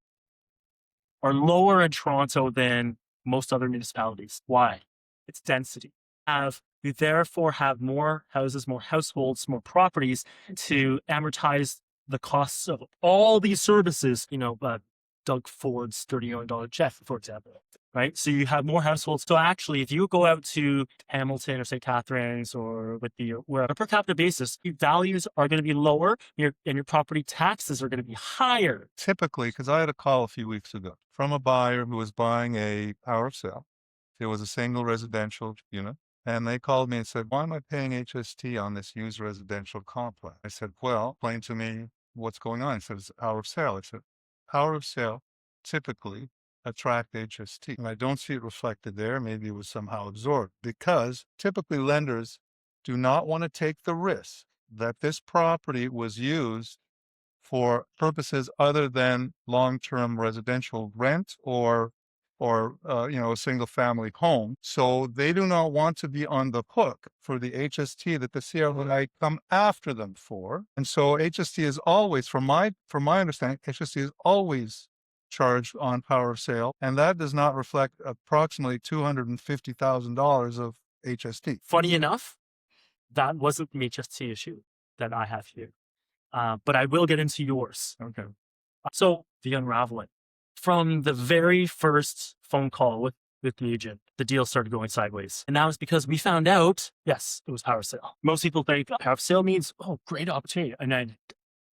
are lower in Toronto than most other municipalities. Why? It's density. You therefore have more houses, more households, more properties to amortize the costs of all these services, Doug Ford's $30 million jet, for example, right? So you have more households. So actually, if you go out to Hamilton or St. Catharines or Whitby or wherever, per capita basis, your values are going to be lower and your property taxes are going to be higher. Typically, because I had a call a few weeks ago from a buyer who was buying a power of sale. It was a single residential unit. And they called me and said, why am I paying HST on this used residential complex? I said, well, explain to me what's going on. He said, it's power of sale. I said, power of sale typically attract HST. And I don't see it reflected there. Maybe it was somehow absorbed because typically lenders do not want to take the risk that this property was used for purposes other than long-term residential rent or a single family home. So they do not want to be on the hook for the HST that the CRI come after them for. And so HST is always, from my understanding, HST is always charged on power of sale. And that does not reflect approximately $250,000 of HST. Funny enough, that wasn't the HST issue that I have here. But I will get into yours. Okay. So the unraveling. From the very first phone call with the agent, the deal started going sideways. And that was because we found out, yes, it was power sale. Most people think power sale means, great opportunity. And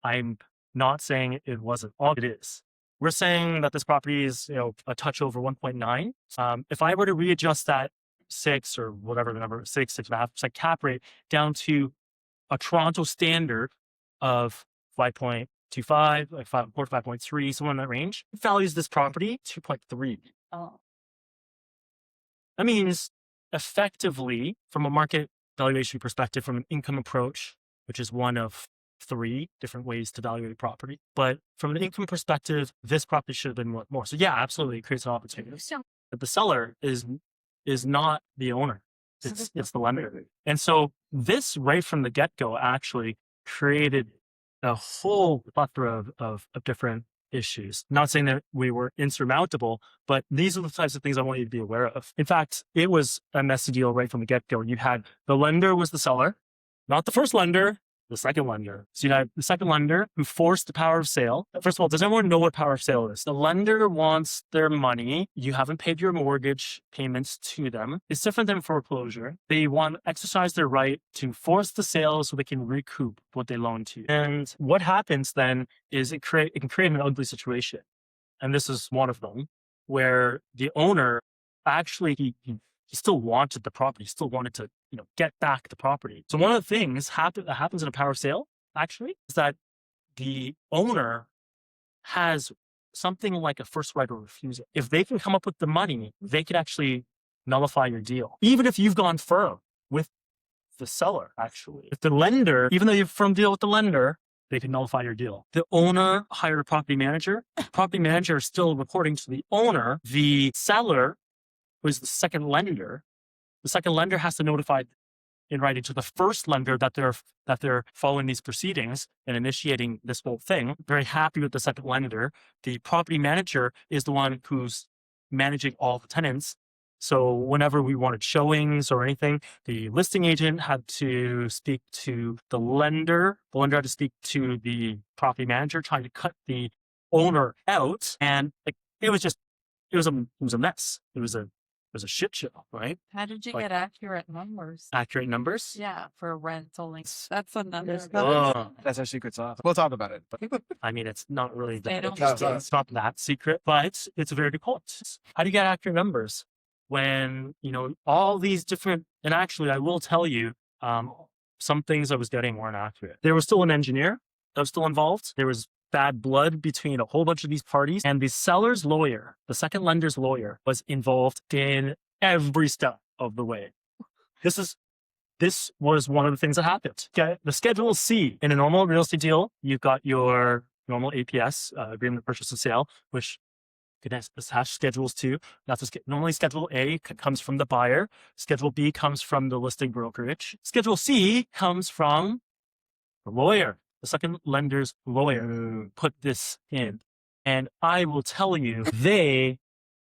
I'm not saying it wasn't. All it is. We're saying that this property is, a touch over 1.9. If I were to readjust that 6 or whatever the number, 6.5% cap rate down to a Toronto standard of 5.25, like 5.4, 5.3, somewhere in that range, it values this property 2.3. Oh. That means effectively, from a market valuation perspective, from an income approach, which is one of 3 different ways to value a property. But from an income perspective, this property should have been worth more. So yeah, absolutely, it creates an opportunity. But the seller is not the owner. It's the lender. And so this right from the get-go actually created a whole plethora of different issues. Not saying that we were insurmountable, but these are the types of things I want you to be aware of. In fact, it was a messy deal right from the get-go. You had the lender was the seller, not the first lender, the second lender. So you had the second lender who forced the power of sale. First of all, does everyone know what power of sale is? The lender wants their money. You haven't paid your mortgage payments to them. It's different than foreclosure. They want to exercise their right to force the sale so they can recoup what they loaned to you. And what happens then is it can create an ugly situation. And this is one of them where the owner actually, he still wanted the property, still wanted to, get back the property. So one of the things that happens in a power sale, actually, is that the owner has something like a first right of refusal. If they can come up with the money, they could actually nullify your deal. Even if you've gone firm with the seller, actually. If the lender, even though you have a firm deal with the lender, they can nullify your deal. The owner hired a property manager. The property manager is still reporting to the owner. The seller, who is the second lender, the second lender has to notify in writing to the first lender that they're following these proceedings and initiating this whole thing. Very happy with the second lender. The property manager is the one who's managing all the tenants. So whenever we wanted showings or anything, the listing agent had to speak to the lender. The lender had to speak to the property manager, trying to cut the owner out. And like, it was a mess. It was a shit show, right? How did you Like- get accurate numbers? Accurate numbers. Yeah, for rental links. That's another. Oh, That's our secret sauce. We'll talk about it. But I mean, it's not really They that don't interesting. know. It's not that secret, but it's a very good point. How do you get accurate numbers when, all these different, and actually I will tell you, some things I was getting weren't accurate. There was still an engineer that was still involved. There was bad blood between a whole bunch of these parties, and the seller's lawyer, the second lender's lawyer, was involved in every step of the way. This was one of the things that happened. Okay, the Schedule C in a normal real estate deal, you've got your normal APS, agreement of purchase and sale, which this has schedules too. Normally Schedule A comes from the buyer. Schedule B comes from the listing brokerage. Schedule C comes from the lawyer. The second lender's lawyer put this in. And I will tell you, they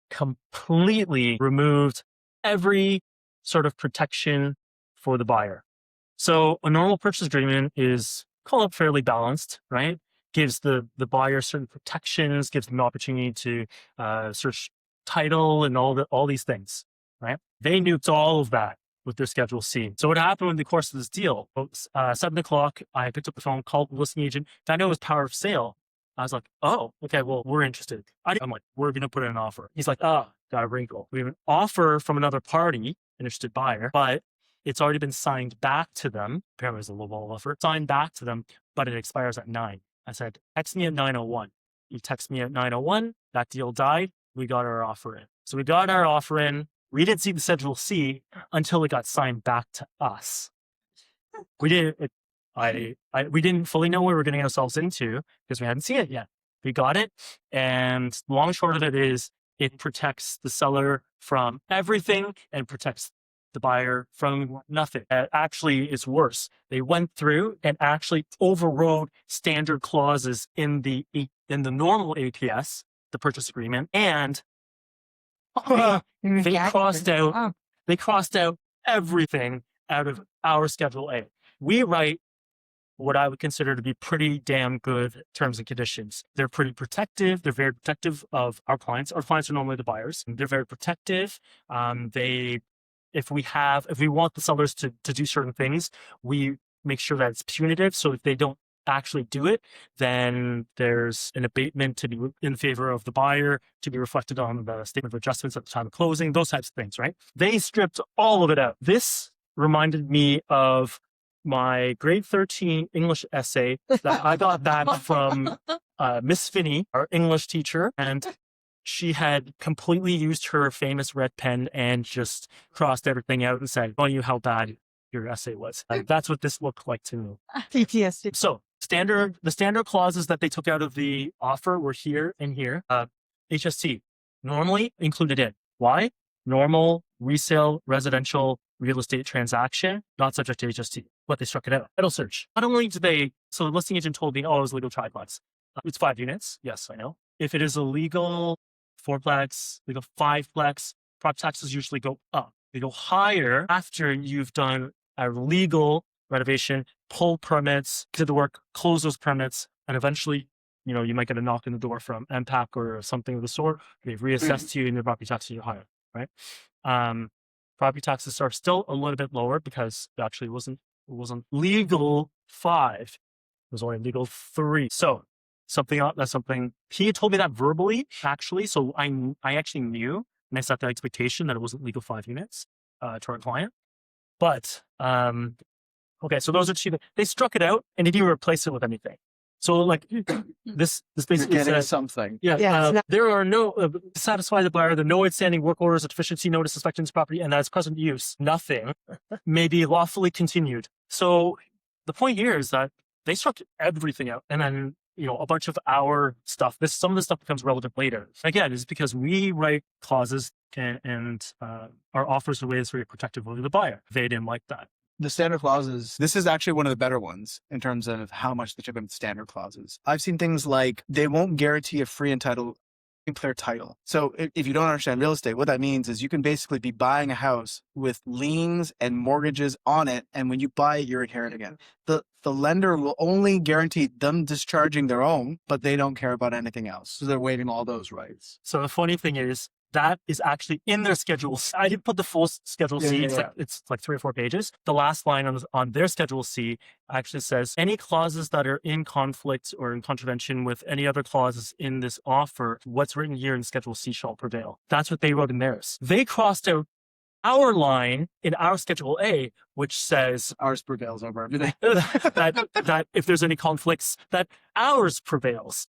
completely removed every sort of protection for the buyer. So a normal purchase agreement is, call it fairly balanced, right? Gives the buyer certain protections, gives them an opportunity to search title and all these things, right? They nuked all of that with their Schedule C. So what happened in the course of this deal? 7 o'clock, I picked up the phone, called the listing agent. I know it was power of sale. I was like, oh, okay, well, we're interested. I'm like, we're going to put in an offer. He's like, got a wrinkle. We have an offer from another party, interested buyer, but it's already been signed back to them. Apparently it was a lowball offer. Signed back to them, but it expires at 9. I said, text me at 9:01. You text me at 9:01. That deal died. We got our offer in. So we got our offer in. We didn't see the Schedule C until it got signed back to us. We didn't fully know what we were getting ourselves into because we hadn't seen it yet. We got it. And the long and short of it is it protects the seller from everything and protects the buyer from nothing. Actually, it's worse. They went through and actually overrode standard clauses in the normal APS, the purchase agreement, and they crossed out everything out of our Schedule A. We write what I would consider to be pretty damn good terms and conditions. They're pretty protective. They're very protective of our clients. Our clients are normally the buyers. They're very protective. If we want the sellers to do certain things, we make sure that it's punitive. So if they don't actually do it, then there's an abatement to be in favor of the buyer, to be reflected on the statement of adjustments at the time of closing, those types of things, right? They stripped all of it out. This reminded me of my grade 13 English essay that I got back from Miss Finney, our English teacher, and she had completely used her famous red pen and just crossed everything out and said, "Telling you how bad your essay was." That's what this looked like to me. PTSD. So the standard clauses that they took out of the offer were here and here. HST normally included in. Why? Normal resale residential real estate transaction, not subject to HST. But they struck it out. Title search. Not only did so the listing agent told me, oh, it was legal triplex. It's 5 units. Yes, I know. If it is a legal 4-plex, legal 5-plex, property taxes usually go up. They go higher after you've done a legal renovation, pull permits, get the work, close those permits, and eventually, you might get a knock on the door from MPAC or something of the sort. They've reassessed you and your property taxes are higher, right? Property taxes are still a little bit lower because it actually wasn't legal 5. It was only legal 3. So that's something he had told me that verbally, actually. So I actually knew, and I set the expectation that it wasn't legal 5 units to our client. But okay, so those are 2. They struck it out and they didn't replace it with anything. So like this basically You're getting says, something. there are no to satisfy the buyer, there are no outstanding work orders or deficiency notice inspections property, and that's present use. Nothing may be lawfully continued. So the point here is that they struck everything out, and then a bunch of our stuff. Some of this stuff becomes relevant later. Again, it's because we write clauses and our offers in a way that's very protective of the buyer. They didn't like that. The standard clauses, this is actually one of the better ones in terms of how much they took in standard clauses. I've seen things like they won't guarantee a free and title and clear title. So if you don't understand real estate, what that means is you can basically be buying a house with liens and mortgages on it. And when you buy it, you're inheriting it. The lender will only guarantee them discharging their own, but they don't care about anything else. So they're waiving all those rights. So the funny thing is that is actually in their Schedule C. I didn't put the full Schedule C. It's like 3 or 4 pages. The last line on their Schedule C actually says any clauses that are in conflict or in contravention with any other clauses in this offer, what's written here in Schedule C shall prevail. That's what they wrote in theirs. They crossed out our line in our Schedule A, which says Ours prevails over everything. that if there's any conflicts, that ours prevails.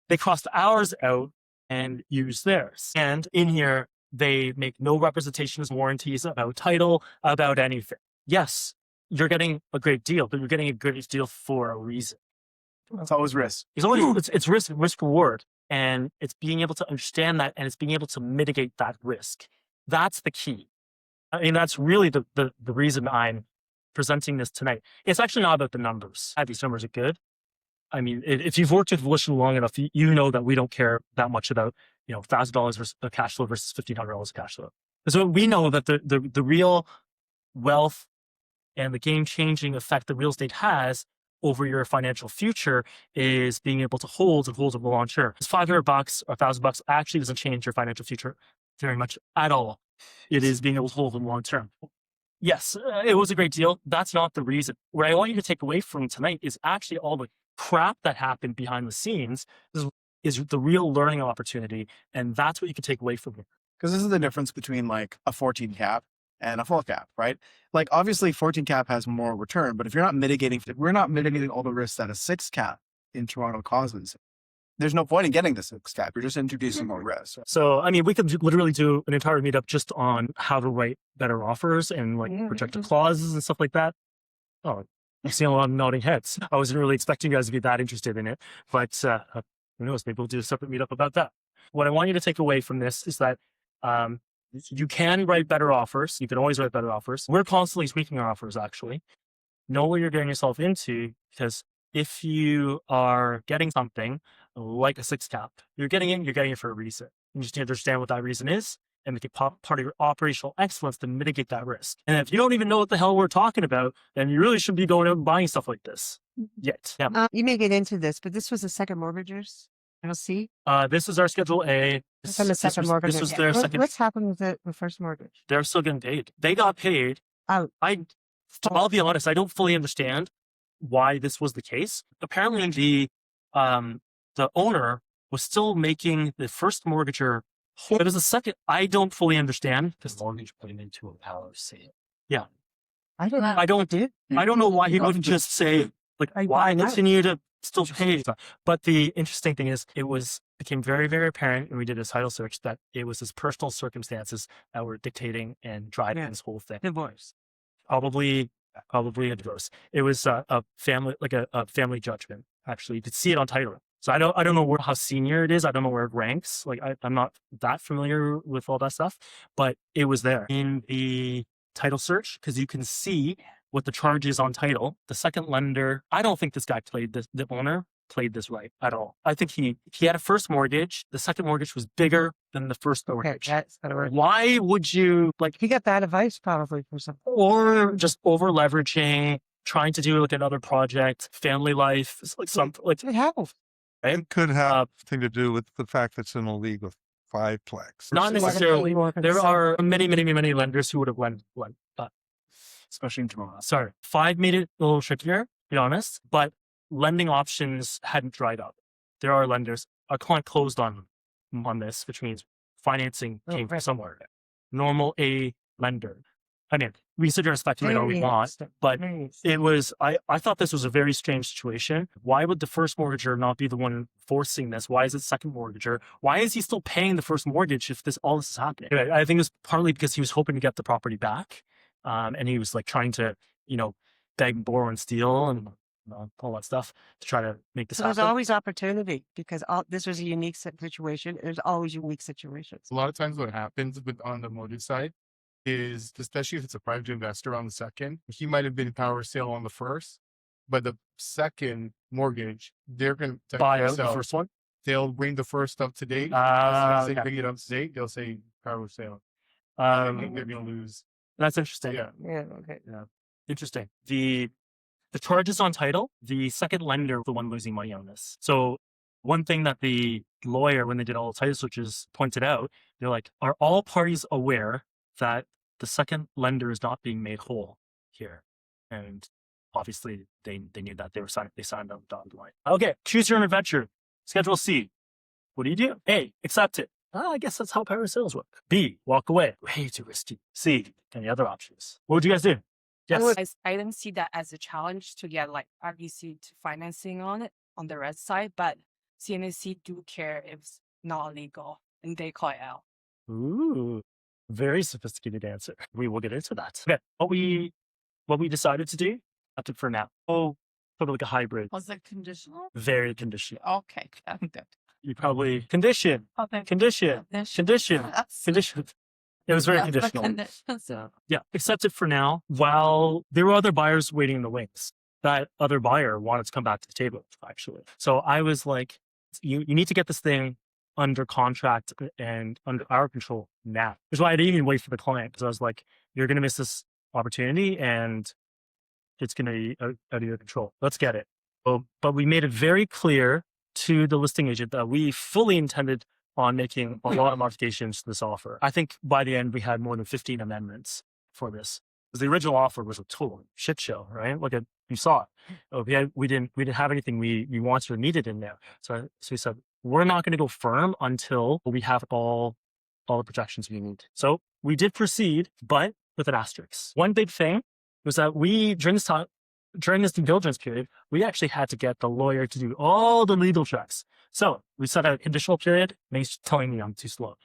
They crossed ours out and use theirs. And in here, they make no representations, warranties about title, about anything. Yes, you're getting a great deal, but you're getting a great deal for a reason. It's always risk. It's risk reward, and it's being able to understand that, and it's being able to mitigate that risk. That's the key. I mean, that's really the reason I'm presenting this tonight. It's actually not about the numbers. These numbers are good. I mean, if you've worked with Volition long enough, you know that we don't care that much about, $1,000 versus a cash flow versus $1,500 cash flow. So we know that the real wealth and the game-changing effect that real estate has over your financial future is being able to hold over the long term. It's $500 or $1,000 actually doesn't change your financial future very much at all. It is being able to hold in the long term. Yes, it was a great deal. That's not the reason. What I want you to take away from tonight is actually all the crap that happened behind the scenes is the real learning opportunity. And that's what you can take away from it. Because this is the difference between like a 14 cap and a full cap, right? Like obviously 14 cap has more return, but if we're not mitigating all the risks that a 6 cap in Toronto causes, there's no point in getting the 6 cap. You're just introducing more risk. So, I mean, we could literally do an entire meetup just on how to write better offers and like protected clauses and stuff like that. Oh, I see a lot of nodding heads. I wasn't really expecting you guys to be that interested in it, but who knows? Maybe we'll do a separate meetup about that. What I want you to take away from this is that you can write better offers. You can always write better offers. We're constantly tweaking our offers, actually. Know what you're getting yourself into, because if you are getting something like a 6 cap, you're getting it for a reason. You just need to understand what that reason is and make it part of your operational excellence to mitigate that risk. And if you don't even know what the hell we're talking about, then you really should be going out and buying stuff like this yet. Yeah. You may get into this, but this was the second mortgagers. I'll see. This is our Schedule A. This is the second mortgage. This was their second. What's happened with the first mortgage? They're still getting paid. They got paid. Oh. I'll be honest, I don't fully understand why this was the case. Apparently the owner was still making the first mortgager whole. It was the second. I don't fully understand. The mortgage put him into a power of sale. Yeah. I don't know why he wouldn't just say, like, why continue to still pay? But the interesting thing is became very, very apparent when we did a title search that it was his personal circumstances that were dictating and driving this whole thing. Divorce. Probably a divorce. It was a family judgment. Actually, you could see it on title. So I don't know how senior it is. I don't know where it ranks. Like I'm not that familiar with all that stuff, but it was there in the title search because you can see what the charge is on title. The second lender, I don't think this guy the owner played this right at all. I think he had a first mortgage. The second mortgage was bigger than the first mortgage. Why would you he got bad advice probably from something, or just over leveraging, trying to do like another project, family life, it happens. It could have something to do with the fact that it's in a league of 5-plex. Not necessarily. There are many lenders who would have lent, especially in Toronto. Sorry, 5 made it a little trickier, to be honest, but lending options hadn't dried up. There are lenders. Our client closed on this, which means financing came from somewhere. Normal A lender. I mean, we sit here and speculate all we want, but it was, I thought this was a very strange situation. Why would the first mortgager not be the one forcing this? Why is it second mortgager? Why is he still paying the first mortgage if all this is happening? I think it was partly because he was hoping to get the property back. And he was like trying to, beg, borrow, and steal and all that stuff to try to make this happen. There's always opportunity because this was a unique situation. There's always unique situations. A lot of times what happens on the mortgage side is, especially if it's a private investor on the second, he might have been power sale on the first, but the second mortgage, they're going to buy out the first one. they'll bring the first up to date. Ah, Say okay. bring it up to date, they'll say power of sale. They're gonna lose. That's interesting. Yeah. Yeah. Okay. Interesting. The charges on title, the second lender, the one losing money on this. So one thing that the lawyer, when they did all the title switches, pointed out, they're like, are all parties aware that the second lender is not being made whole here? And obviously they knew that. They signed on the dotted line. Okay, choose your own adventure. Schedule C. What do? A, accept it. I guess that's how power sales work. B, walk away. Way too risky. C, any other options? What would you guys do? Yes. I didn't see that as a challenge to get like RBC to financing on it on the red side, but CNAC do care if it's not illegal and they call it out. Ooh, very sophisticated answer. We will get into that. Okay, what we decided to do, up to for now. Oh, sort of like a hybrid. Was it conditional? Very conditional. Okay. You probably condition. Condition. It was very conditional. So, yeah, accept it for now. While there were other buyers waiting in the wings, that other buyer wanted to come back to the table, actually. So I was like, you need to get this thing under contract and under our control now. Which is why I didn't even wait for the client, because I was like, you're going to miss this opportunity and it's going to be out of your control. Let's get it. But we made it very clear to the listing agent that we fully intended on making a lot of modifications to this offer. I think by the end, we had more than 15 amendments for this. Because the original offer was a total shit show, right? Like you saw it. We didn't have anything we wanted or needed in there. So we said, we're not going to go firm until we have all the protections we need. So we did proceed, but with an asterisk. One big thing was that during this due diligence period, we actually had to get the lawyer to do all the legal checks. So we set a conditional period. Mace telling me I'm too slow.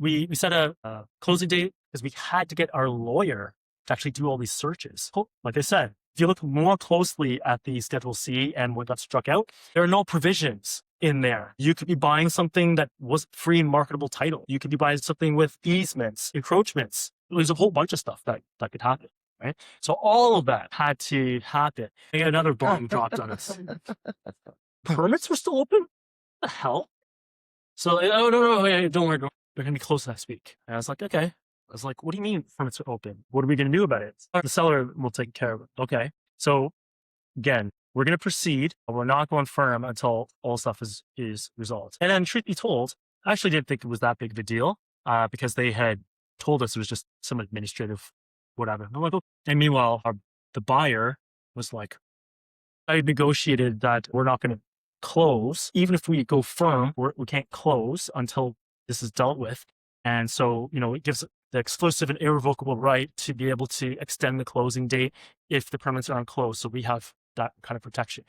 We set a closing date because we had to get our lawyer to actually do all these searches. Like I said, if you look more closely at the Schedule C and what got struck out, there are no provisions in there. You could be buying something that was free and marketable title. You could be buying something with easements, encroachments. There's a whole bunch of stuff that could happen. Right? So all of that had to happen. And another bomb dropped on us. Permits were still open? What the hell? So, oh, no, don't worry. They're going to be closed next week. And I was like, okay. I was like, what do you mean permits are open? What are we going to do about it? The seller will take care of it. Okay. So again, we're going to proceed. We're not going firm until all stuff is resolved. And then truth be told, I actually didn't think it was that big of a deal because they had told us it was just some administrative whatever. I'm like, okay. And meanwhile, the buyer was like, I negotiated that we're not going to close. Even if we go firm, we can't close until this is dealt with. And so, it gives the exclusive and irrevocable right to be able to extend the closing date if the permits aren't closed. So we have that kind of protection.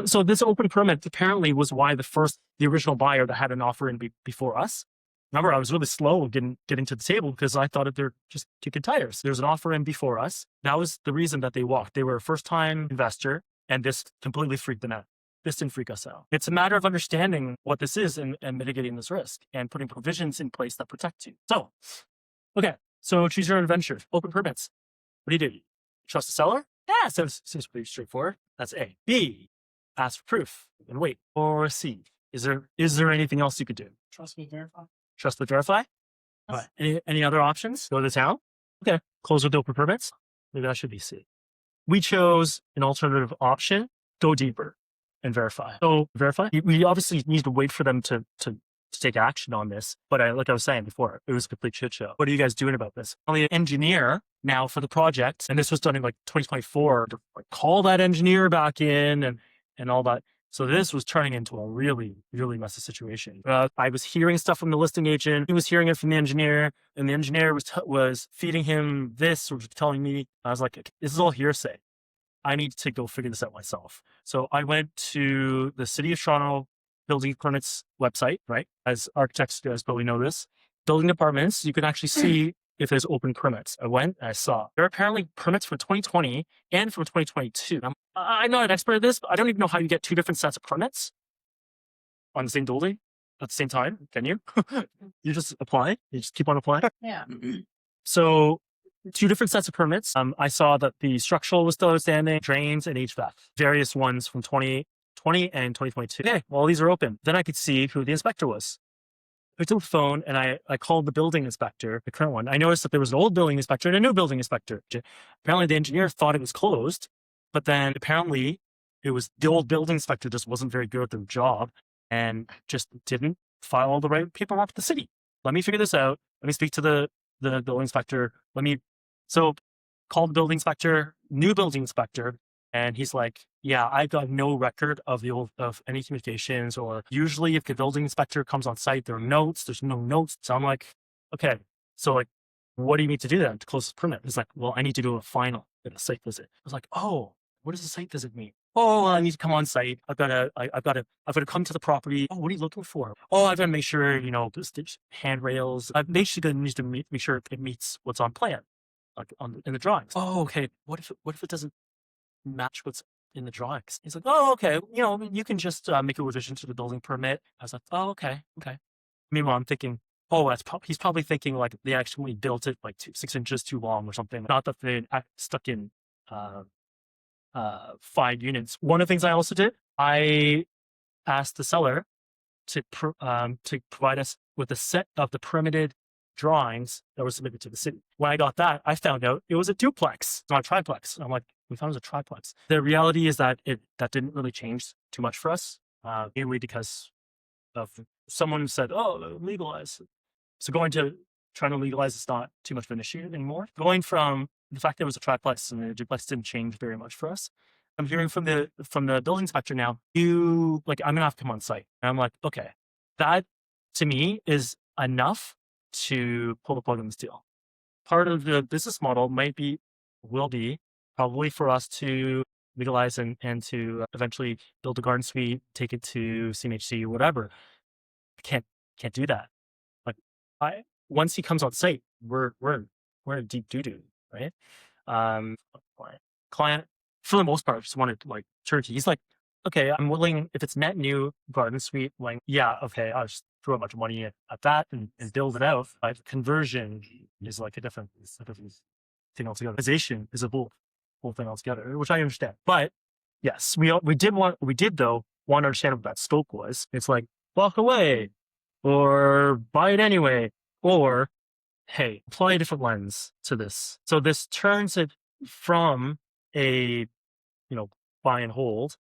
So this open permit apparently was why the original buyer that had an offer in before us. Remember, I was really slow getting to the table because I thought they're just kicking tires. There's an offer in before us. That was the reason that they walked. They were a first-time investor, and this completely freaked them out. This didn't freak us out. It's a matter of understanding what this is and mitigating this risk and putting provisions in place that protect you. So, okay. So choose your own adventure. Open permits. What do? Trust the seller? Yeah, seems pretty straightforward. That's A. B. Ask for proof and wait. Or C. Is there anything else you could do? Trust me, verify. Trust but verify? Any other options? Go to town? Okay. Close with open permits? Maybe that should be C. We chose an alternative option. Go deeper and verify. So verify. We obviously need to wait for them to take action on this. But like I was saying before, it was a complete shit show. What are you guys doing about this? Only an engineer now for the project, and this was done in like 2024, to call that engineer back in and all that. So this was turning into a really, really messy situation. I was hearing stuff from the listing agent. He was hearing it from the engineer, and the engineer was feeding him this, or telling me. I was like, this is all hearsay. I need to go figure this out myself. So I went to the City of Toronto building permits website, right? As architects, you guys probably know this. Building departments, you can actually see if there's open permits. I went, I saw. There are apparently permits for 2020 and for 2022. I'm not an expert at this, but I don't even know how you get two different sets of permits on the same building at the same time. Can you? You just apply. You just keep on applying. Yeah. So two different sets of permits. I saw that the structural was still outstanding, drains and HVAC. Various ones from 2020 2020 and 2022. Okay, well, these are open. Then I could see who the inspector was. I took the phone and I called the building inspector, the current one. I noticed that there was an old building inspector and a new building inspector. Apparently the engineer thought it was closed, but then apparently it was the old building inspector just wasn't very good at their job and just didn't file all the right paperwork with the city. Let me figure this out. Let me speak to the building inspector. So called the building inspector, new building inspector, and he's like, yeah, I've got no record of of any communications, or usually if the building inspector comes on site, there are notes, there's no notes. So I'm like, okay, so like, what do you need to do then to close this permit? He's like, well, I need to do a final and a site visit. I was like, oh, what does a site visit mean? Oh, I need to come on site. I've got to come to the property. Oh, what are you looking for? Oh, I've got to make sure, there's handrails. I basically need to make sure it meets what's on plan, like in the drawings. Oh, okay. What if it doesn't match what's in the drawings? He's like, oh, okay. You can just make a revision to the building permit. I was like, oh, okay. Meanwhile, I'm thinking, oh, he's probably thinking like they actually built it like 6 inches too long or something. Not that they stuck in 5 units. One of the things I also did, I asked the seller to provide us with a set of the permitted drawings that were submitted to the city. When I got that, I found out it was a duplex, not a triplex. I'm like, we found it was a triplex. The reality is that that didn't really change too much for us, mainly because of someone said, oh, legalize. So trying to legalize is not too much of an issue anymore. Going from the fact that it was a triplex and the duplex didn't change very much for us. I'm hearing from the building inspector now, I'm gonna have to come on site. And I'm like, okay, that to me is enough to pull the plug on this deal. Part of the business model will be probably for us to legalize and to eventually build a garden suite, take it to CMHC or whatever. Can't do that. Like once he comes on site, we're in deep doo-doo, right? Client, for the most part, just wanted like turkey. He's like, okay, I'm willing, if it's net new garden suite, like, yeah, okay, I'll just throw a bunch of money at that and build it out. But conversion is like a different thing altogether. Legalization is a whole thing altogether, which I understand. But yes, we did want to understand what that scope was. It's like, walk away or buy it anyway, or hey, apply a different lens to this. So this turns it from a buy and hold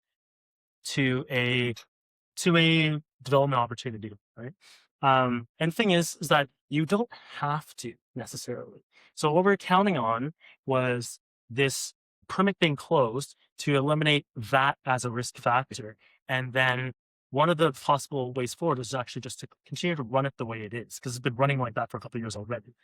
to a development opportunity, right? And the thing is that you don't have to necessarily. So what we're counting on was this permit being closed to eliminate that as a risk factor. And then one of the possible ways forward is actually just to continue to run it the way it is, because it's been running like that for a couple of years already.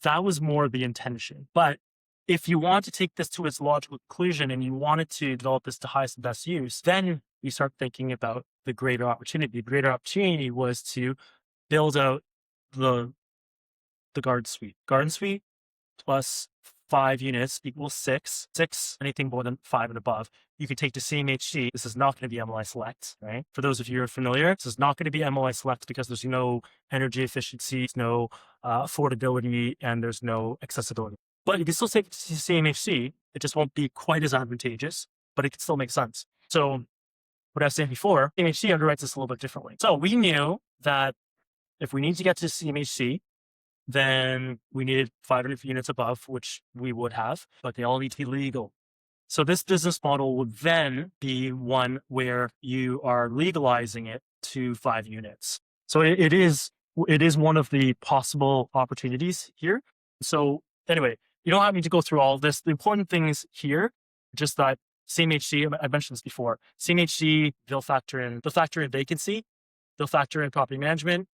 That was more the intention. But if you want to take this to its logical conclusion and you wanted to develop this to highest and best use, then you start thinking about the greater opportunity. The greater opportunity was to build out the garden suite. Garden suite plus 5 units equals 6. 6, anything more than 5 and above, you can take to CMHC. This is not going to be MLI Select, right? For those of you who are familiar, this is not going to be MLI Select because there's no energy efficiency, no affordability, and there's no accessibility. But you can still take it to CMHC. It just won't be quite as advantageous, but it can still make sense. So what I was saying before, CMHC underwrites this a little bit differently. So we knew that if we need to get to CMHC, then we needed 500 units above, which we would have, but they all need to be legal. So this business model would then be one where you are legalizing it to 5 units. So it is one of the possible opportunities here. So anyway, you don't have me to go through all of this. The important things here, just that CMHC, I mentioned this before, CMHC, they'll factor in vacancy, they'll factor in property management,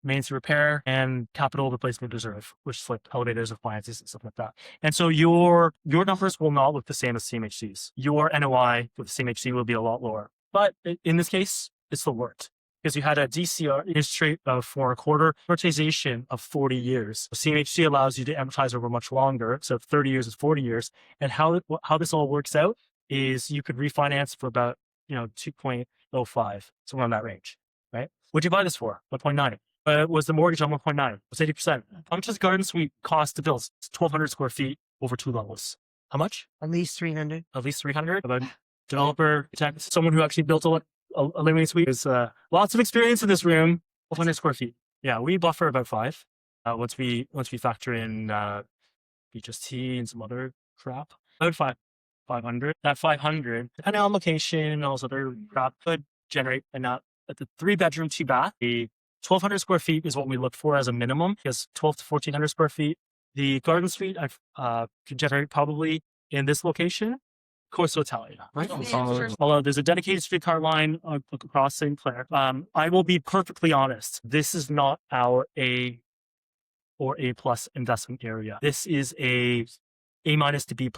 maintenance repair, and capital replacement reserve, which is like elevators, appliances, and stuff like that. And so your numbers will not look the same as CMHC's. Your NOI with CMHC will be a lot lower. But in this case, it still worked because you had a DCR interest rate of 4.25, amortization of 40 years. CMHC allows you to amortize over much longer. So 30 years is 40 years. And how this all works out is you could refinance for about 2.05, somewhere in that range, right? What'd you buy this for? 1.9. Was the mortgage on 1.9? It was 80%. How much does garden suite cost to build? It's 1,200 square feet over 2 levels. How much? At least 300. At least 300? About developer, architect, someone who actually built a living suite. There's lots of experience in this room. 100 square feet. Yeah, we buffer about 5. Once we factor in HST and some other crap, about 500. That 500, depending on location and all this other crap, could generate enough. At the 3-bedroom, 2-bath, the 1,200 square feet is what we look for as a minimum. Because 12 to 1,400 square feet. The garden suite could generate probably in this location, Corso Italia. Right. Although there's a dedicated streetcar line across St. Clair. I will be perfectly honest. This is not our A or A+ investment area. This is A- to B+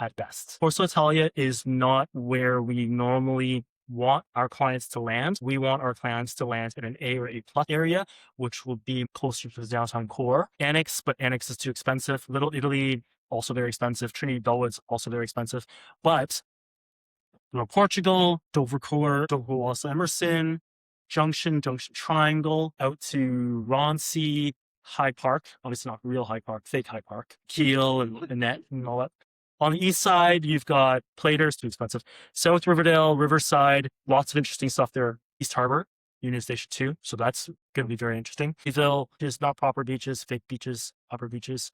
at best. Corso Italia is not where we normally want our clients to land. We want our clients to land in an A or A+ area, which will be closer to the downtown core. Annex, but Annex is too expensive. Little Italy, also very expensive. Trinity Bellwood's also very expensive. But Portugal, Dover Core, Dover Wallace Emerson, Junction Triangle, out to Roncy, High Park, obviously not real High Park, fake High Park, Kiel and Annette and all that. On the east side, you've got Platers, too expensive. South Riverdale, Riverside, lots of interesting stuff there. East Harbor, Union Station 2, so that's going to be very interesting. Eville is not proper beaches, fake beaches, upper beaches.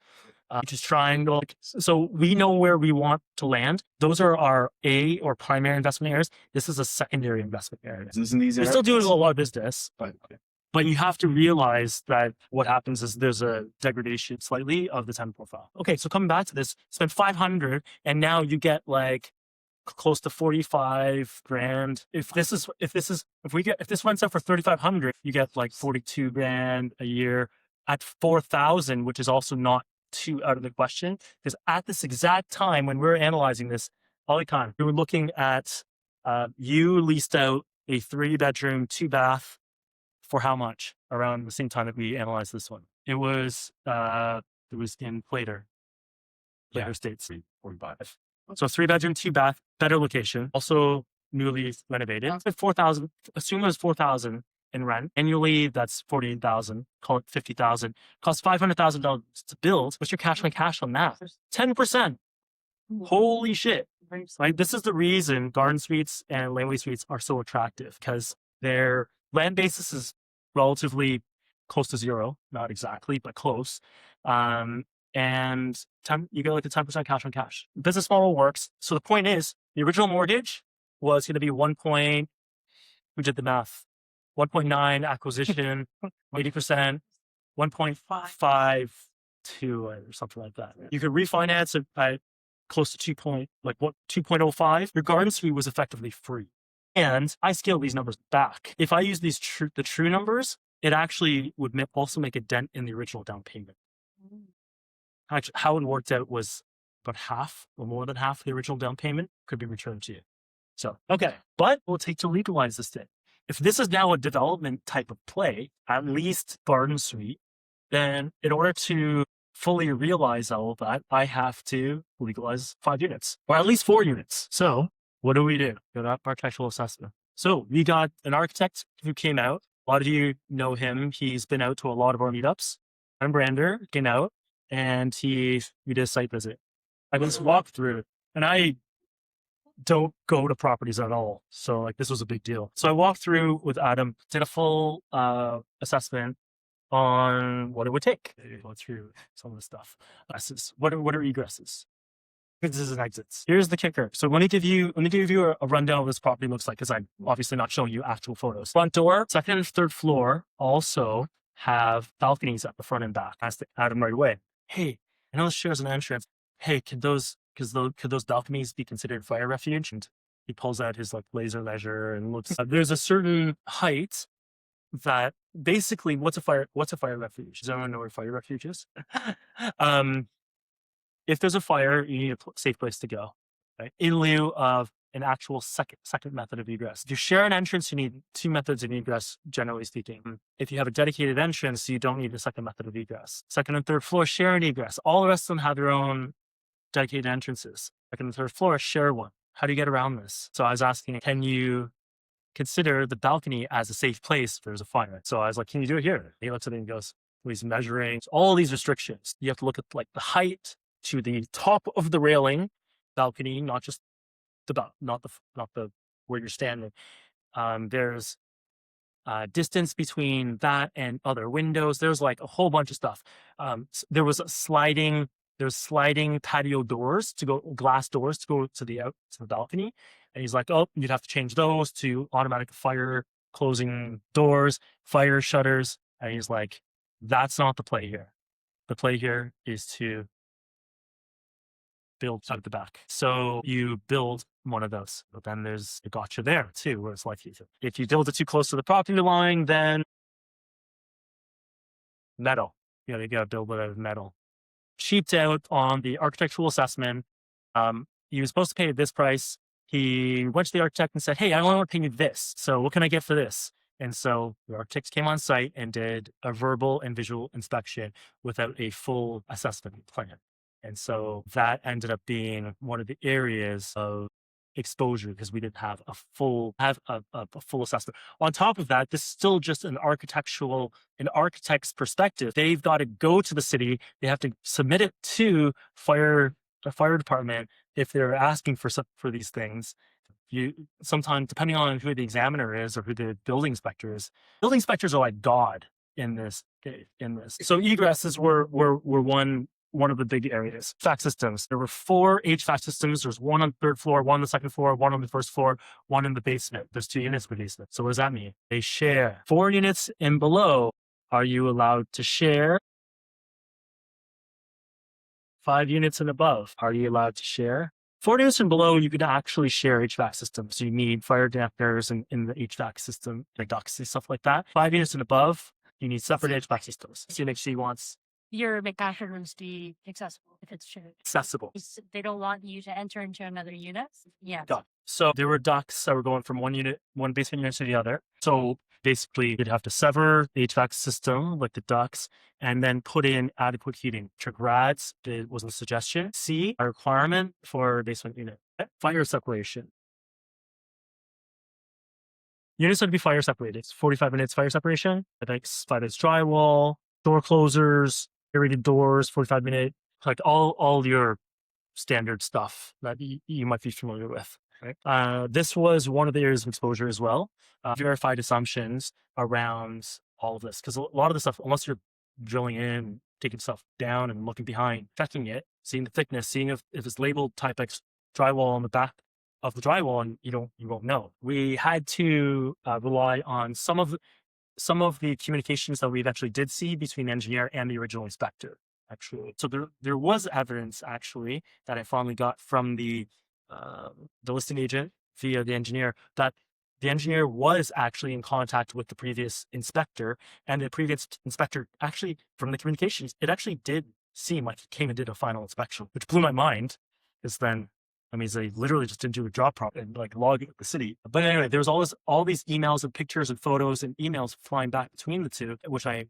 Beaches Triangle. So we know where we want to land. Those are our A or primary investment areas. This is a secondary investment area. Isn't these We're still doing a lot of business, but you have to realize that what happens is there's a degradation slightly of the tenant profile. Okay, so coming back to this, spend 500 and now you get like close to 45 grand. If this rents out for 3,500, you get like 42 grand a year at 4,000, which is also not too out of the question. Because at this exact time when we're analyzing this, Alicante, we were looking at you leased out a 3-bedroom, 2-bath for how much around the same time that we analyzed this one? It was in Plater Estates, 45. So 3-bedroom, 2-bath, better location, also newly renovated. 4,000. Assume it was 4,000 in rent annually. That's 48,000. Call it 50,000. Costs $500,000 to build. What's your cash on cash on that? 10%. Holy shit! Right. This is the reason garden suites and laneway suites are so attractive, because their land basis is relatively close to zero, not exactly, but close. And you get like a 10% cash on cash. Business model works. So the point is, the original mortgage was going to be we did the math, 1.9 acquisition, 80%, 1.52 or something like that. You could refinance it at close to 2.05. Your garden suite was effectively free. And I scale these numbers back. If I use the true numbers, it actually would also make a dent in the original down payment. Actually, how it worked out was about half or more than half of the original down payment could be returned to you. So, okay. But what will it take to legalize this thing? If this is now a development type of play, at least garden suite, then in order to fully realize all of that, I have to legalize 5 units, or at least 4 units. So what do? Go to architectural assessment. So we got an architect who came out. A lot of you know him. He's been out to a lot of our meetups. I'm Brander, came out, and we did a site visit. I just walked through, and I don't go to properties at all. So like this was a big deal. So I walked through with Adam, did a full assessment on what it would take. Go through some of the stuff. What are egresses? Exits and exits. Here's the kicker. So let me give you a rundown of what this property looks like, because I'm obviously not showing you actual photos. Front door, second and third floor also have balconies at the front and back. I asked Adam right away, hey, I know this shares an entrance. Hey, could those balconies be considered fire refuge? And he pulls out his like laser measure and looks. There's a certain height that basically, what's a fire refuge? Does anyone know where fire refuge is? If there's a fire, you need a safe place to go, right? In lieu of an actual second method of egress. If you share an entrance, you need 2 methods of egress, generally speaking. If you have a dedicated entrance, you don't need a second method of egress. Second and third floor share an egress. All the rest of them have their own dedicated entrances. Second and third floor share one. How do you get around this? So I was asking, can you consider the balcony as a safe place if there's a fire? So I was like, can you do it here? He looks at it and goes, he's measuring all these restrictions. You have to look at like the height to the top of the railing balcony, not just not the where you're standing. There's distance between that and other windows. There's like a whole bunch of stuff. There's sliding patio doors glass doors to go to the balcony. And he's like, oh, you'd have to change those to automatic fire closing doors, fire shutters. And he's like, that's not the play here. The play here is to build out the back. So you build one of those, but then there's a gotcha there too, where it's like, if you build it too close to the property line, then metal. You gotta build it out of metal. Cheaped out on the architectural assessment. He was supposed to pay this price. He went to the architect and said, hey, I only want to pay you this. So what can I get for this? And so the architects came on site and did a verbal and visual inspection without a full assessment plan. And so that ended up being one of the areas of exposure because we didn't have a full assessment. On top of that, this is still just an architect's perspective. They've got to go to the city. They have to submit it to the fire department if they're asking for these things. You sometimes, depending on who the examiner is or who the building inspector is, building inspectors are like God in this. So egresses were one of the big areas. HVAC systems. There were 4 HVAC systems. There's one on the 3rd floor, one on the 2nd floor, one on the 1st floor, one in the basement. There's 2 units per basement. So what does that mean? They share. 4 units and below, are you allowed to share? 5 units and above, are you allowed to share? 4 units and below, you could actually share HVAC systems. So you need fire dampers in the HVAC system, like ducts and stuff like that. 5 units and above, you need separate HVAC systems. CMHC wants Your mechanical rooms be accessible if it's shared. accessible. They don't want you to enter into another unit. Yeah. Got it. So there were ducts that were going from one basement unit to the other. So basically, you'd have to sever the HVAC system, like the ducts, and then put in adequate heating. Trigrads was a suggestion. C, a requirement for basement unit. Fire separation. Units would be fire separated. It's 45 minutes fire separation. I think 5 minutes drywall, door closers, aerated doors, 45-minute, like all your standard stuff that you might be familiar with. Right? This was one of the areas of exposure as well. Verified assumptions around all of this, because a lot of the stuff, unless you're drilling in, taking stuff down and looking behind, checking it, seeing the thickness, seeing if it's labeled Type X drywall on the back of the drywall, and you won't know. We had to rely on some of the communications that we eventually did see between the engineer and the original inspector, actually. So there was evidence, actually, that I finally got from the listing agent via the engineer, that the engineer was actually in contact with the previous inspector, and the previous inspector, actually, from the communications, it actually did seem like he came and did a final inspection, which blew my mind, because then that means they literally just didn't do a job properly and like log it with the city. But anyway, there was all these emails and pictures and photos and emails flying back between the two, which I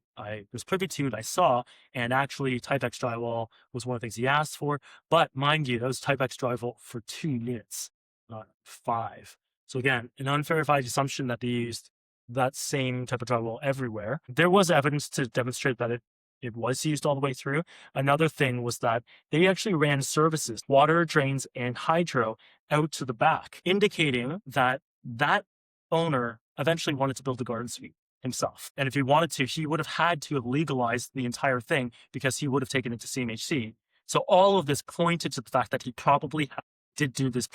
was privy to and I saw. And actually, Type X drywall was one of the things he asked for. But mind you, that was Type X drywall for 2 units, not 5. So again, an unverified assumption that they used that same type of drywall everywhere. There was evidence to demonstrate that it was used all the way through. Another thing was that they actually ran services, water, drains, and hydro out to the back, indicating that that owner eventually wanted to build a garden suite himself. And if he wanted to, he would have had to have legalized the entire thing because he would have taken it to CMHC. So all of this pointed to the fact that he probably did do this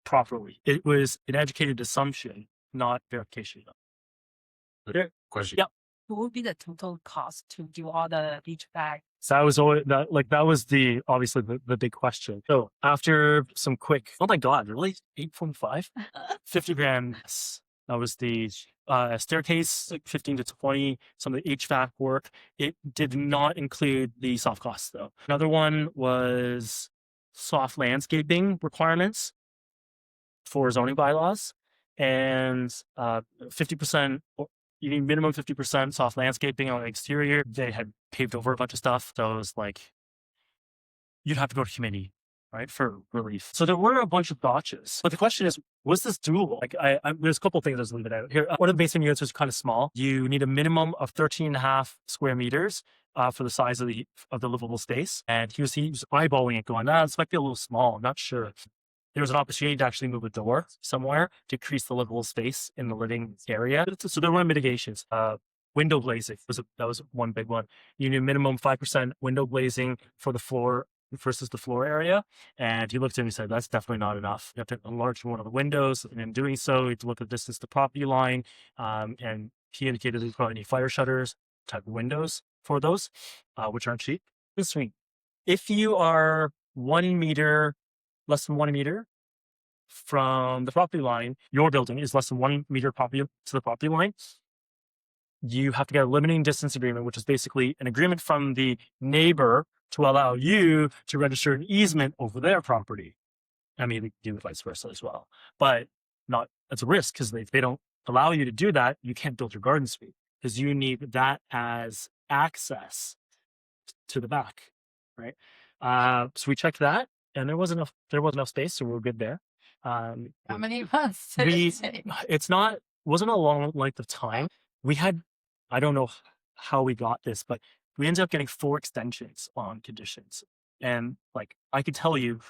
properly. It was an educated assumption, not verification. Question. Yep. What would be the total cost to do all the HVAC? So that was always that was obviously the big question. So after some quick, oh my God, really? 8.5? 50 grand. That was the staircase, like 15 to 20, some of the HVAC work. It did not include the soft costs though. Another one was soft landscaping requirements for zoning bylaws, and 50%, you need minimum 50% soft landscaping on the exterior. They had paved over a bunch of stuff. So it was like, you'd have to go to committee, right, for relief. So there were a bunch of gotchas. But the question is, was this doable? Like, there's a couple of things I was leaving out here. One of the basement units was kind of small. You need a minimum of 13.5 square meters for the size of the livable space. And he was eyeballing it going, this might be a little small. I'm not sure. there was an opportunity to actually move a door somewhere to increase the livable space in the living area. So there were mitigations. Window glazing that was one big one. You need minimum 5% window glazing for the floor versus the floor area. And he looked at me and said, that's definitely not enough. You have to enlarge one of the windows. And in doing so, you have to look at the distance to property line. And he indicated there's probably need fire shutters type of windows for those, which aren't cheap. Swing. If you are 1 meter, less than 1 meter from the property line, your building is less than 1 meter to the property line, you have to get a limiting distance agreement, which is basically an agreement from the neighbor to allow you to register an easement over their property. I mean, they do vice versa as well, but not, it's a risk because if they don't allow you to do that, you can't build your garden suite because you need that as access to the back, right? So we checked that and there wasn't enough space, so we were good there. How many months did it take? Wasn't a long length of time. We had, I don't know how we got this, but we ended up getting 4 extensions on conditions. And like, I could tell you,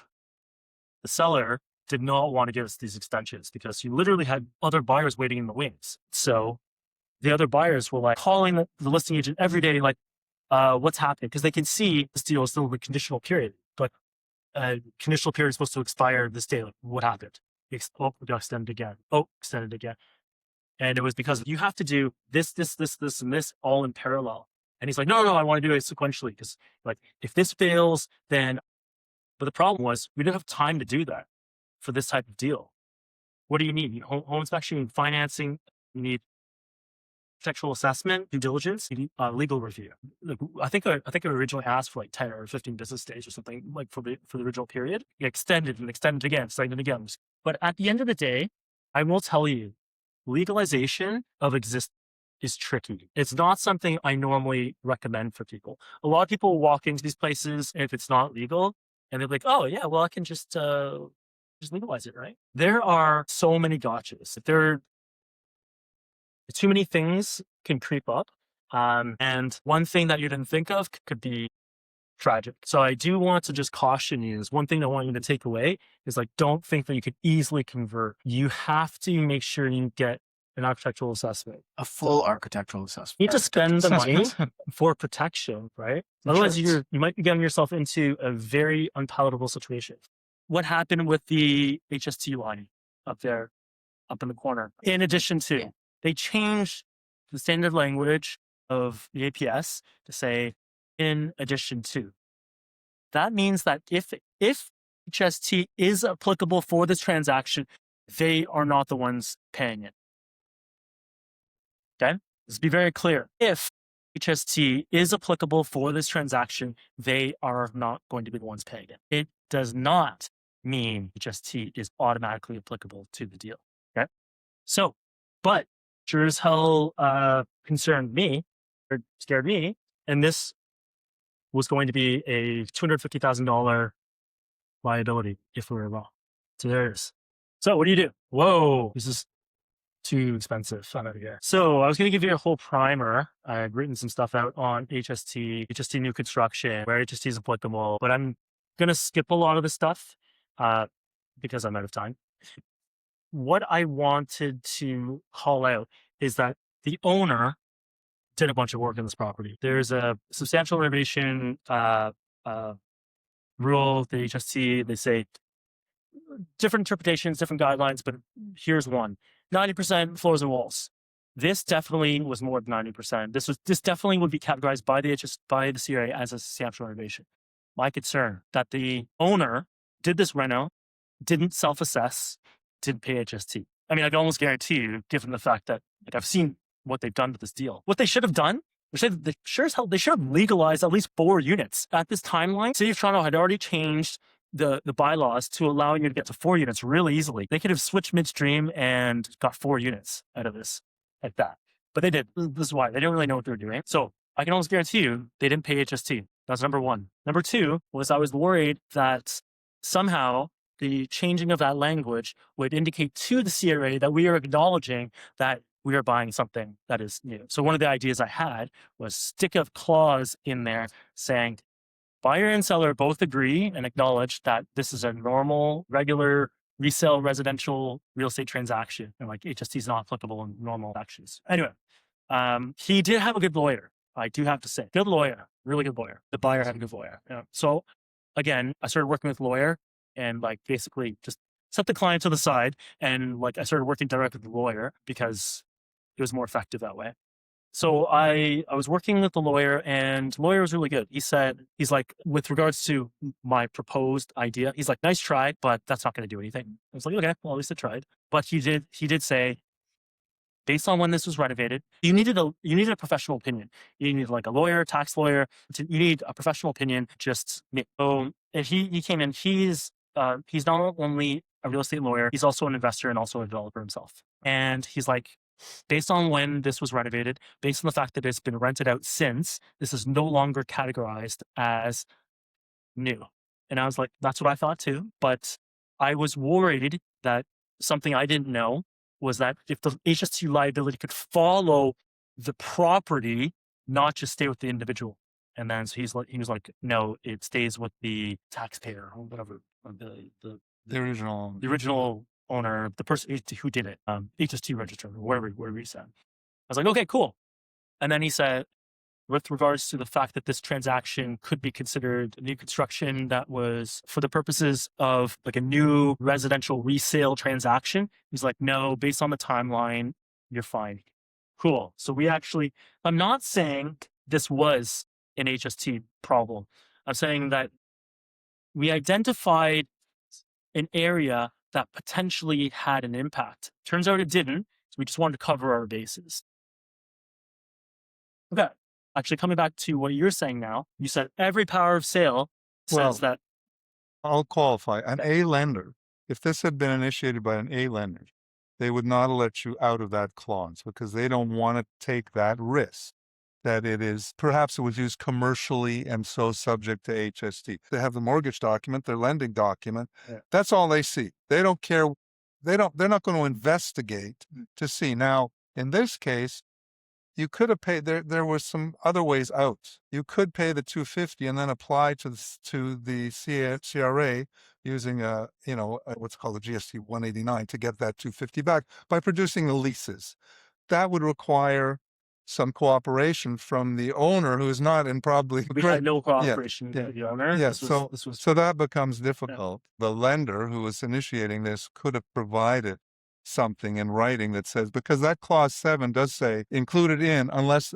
the seller did not want to give us these extensions because he literally had other buyers waiting in the wings. So the other buyers were like calling the listing agent every day, like, what's happening? Because they can see this deal is still in the conditional period, but conditional period is supposed to expire this day. Like, what happened? Oh, we got extended again. Oh, extended again. And it was because you have to do this, and this all in parallel. And he's like, no, I want to do it sequentially because like if this fails, then, but the problem was we didn't have time to do that for this type of deal. What do you need? You need home inspection, you need financing, you need architectural assessment, due diligence, you need legal review. Like, I think I originally asked for like 10 or 15 business days or something like for the original period. It extended again. But at the end of the day, I will tell you, legalization of is tricky. It's not something I normally recommend for people. A lot of people walk into these places and if it's not legal and they're like, oh yeah, well I can just legalize it, right? There are so many gotchas. Too many things can creep up. And one thing that you didn't think of could be tragic. So I do want to just caution you. Is one thing I want you to take away is like, don't think that you could easily convert. You have to make sure you get an architectural assessment. A full architectural assessment. You need to spend the money for protection, right? Otherwise, you might be getting yourself into a very unpalatable situation. What happened with the HST line up there, up in the corner? In addition to, they changed the standard language of the APS to say, in addition to. That means that if HST is applicable for this transaction, they are not the ones paying it. Okay? Let's be very clear. If HST is applicable for this transaction, they are not going to be the ones paying it. It does not mean HST is automatically applicable to the deal. Okay? So, but sure as hell concerned me, or scared me, and this was going to be a $250,000 liability if we were wrong. So there it is. So what do you do? Whoa, this is too expensive. I'm out of here. So I was going to give you a whole primer. I had written some stuff out on HST new construction, where HST is applicable, but I'm going to skip a lot of the stuff because I'm out of time. What I wanted to call out is that the owner did a bunch of work on this property. There's a substantial renovation rule, the HST, they say different interpretations, different guidelines, but here's one. 90% floors and walls. This definitely was more than 90%. This definitely would be categorized by the CRA as a substantial renovation. My concern that the owner did this reno, didn't self-assess, didn't pay HST. I mean, I can almost guarantee you, given the fact that like I've seen what they've done to this deal. What they should have done, they should have legalized at least 4 units. At this timeline, City of Toronto had already changed the bylaws to allow you to get to 4 units really easily. They could have switched midstream and got 4 units out of this like that. But they did. This is why. They didn't really know what they were doing. So I can almost guarantee you they didn't pay HST. That's number one. Number two was I was worried that somehow the changing of that language would indicate to the CRA that we are acknowledging that we are buying something that is new. So one of the ideas I had was stick a clause in there saying buyer and seller both agree and acknowledge that this is a normal, regular resale residential real estate transaction, and like HST is not applicable in normal actions. Anyway, he did have a good lawyer. I do have to say, good lawyer, really good lawyer. The buyer had a good lawyer. Yeah. So again, I started working with a lawyer and like basically just set the client to the side, and like I started working directly with the lawyer because it was more effective that way. So I was working with the lawyer, and the lawyer was really good. He's like, with regards to my proposed idea, he's like, nice try, but that's not going to do anything. I was like, okay, well, at least I tried. But he did say, based on when this was renovated, you needed a professional opinion. You needed like a lawyer, tax lawyer. You need a professional opinion. Just me. So and he came in. He's not only a real estate lawyer, he's also an investor and also a developer himself. And he's like, based on when this was renovated, based on the fact that it's been rented out since, this is no longer categorized as new. And I was like, that's what I thought too. But I was worried that something I didn't know was that if the HST liability could follow the property, not just stay with the individual. And then so he was like, no, it stays with the taxpayer or whatever, or the original owner, the person who did it, HST registered, or wherever he said. I was like, okay, cool. And then he said, with regards to the fact that this transaction could be considered new construction that was for the purposes of like a new residential resale transaction, he's like, no, based on the timeline, you're fine. Cool. So I'm not saying this was an HST problem. I'm saying that we identified an area that potentially had an impact. Turns out it didn't. So we just wanted to cover our bases. Okay. Actually, coming back to what you're saying now, you said every power of sale says that. I'll qualify. An A lender, if this had been initiated by an A lender, they would not let you out of that clause because they don't want to take that risk that perhaps it was used commercially and so subject to HST. They have the mortgage document, their lending document. Yeah. That's all they see. They don't care. They're not going to investigate to see. Now, in this case, you could have paid, there were some other ways out. You could pay the $250 and then apply to the CRA using what's called a GST 189 to get that $250 back by producing the leases. That would require some cooperation from the owner who is not in probably we had no cooperation with the owner. Yeah, so that becomes difficult. Yeah. The lender who was initiating this could have provided something in writing that says, because that clause 7 does say included in unless,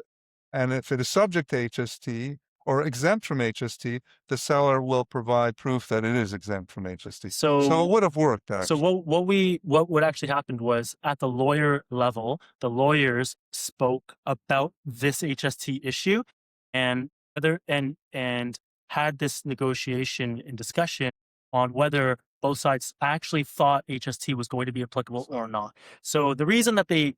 and if it is subject to HST or exempt from HST, the seller will provide proof that it is exempt from HST. So it would have worked actually. So what actually happened was at the lawyer level, the lawyers spoke about this HST issue and had this negotiation and discussion on whether both sides actually thought HST was going to be applicable or not. So the reason that they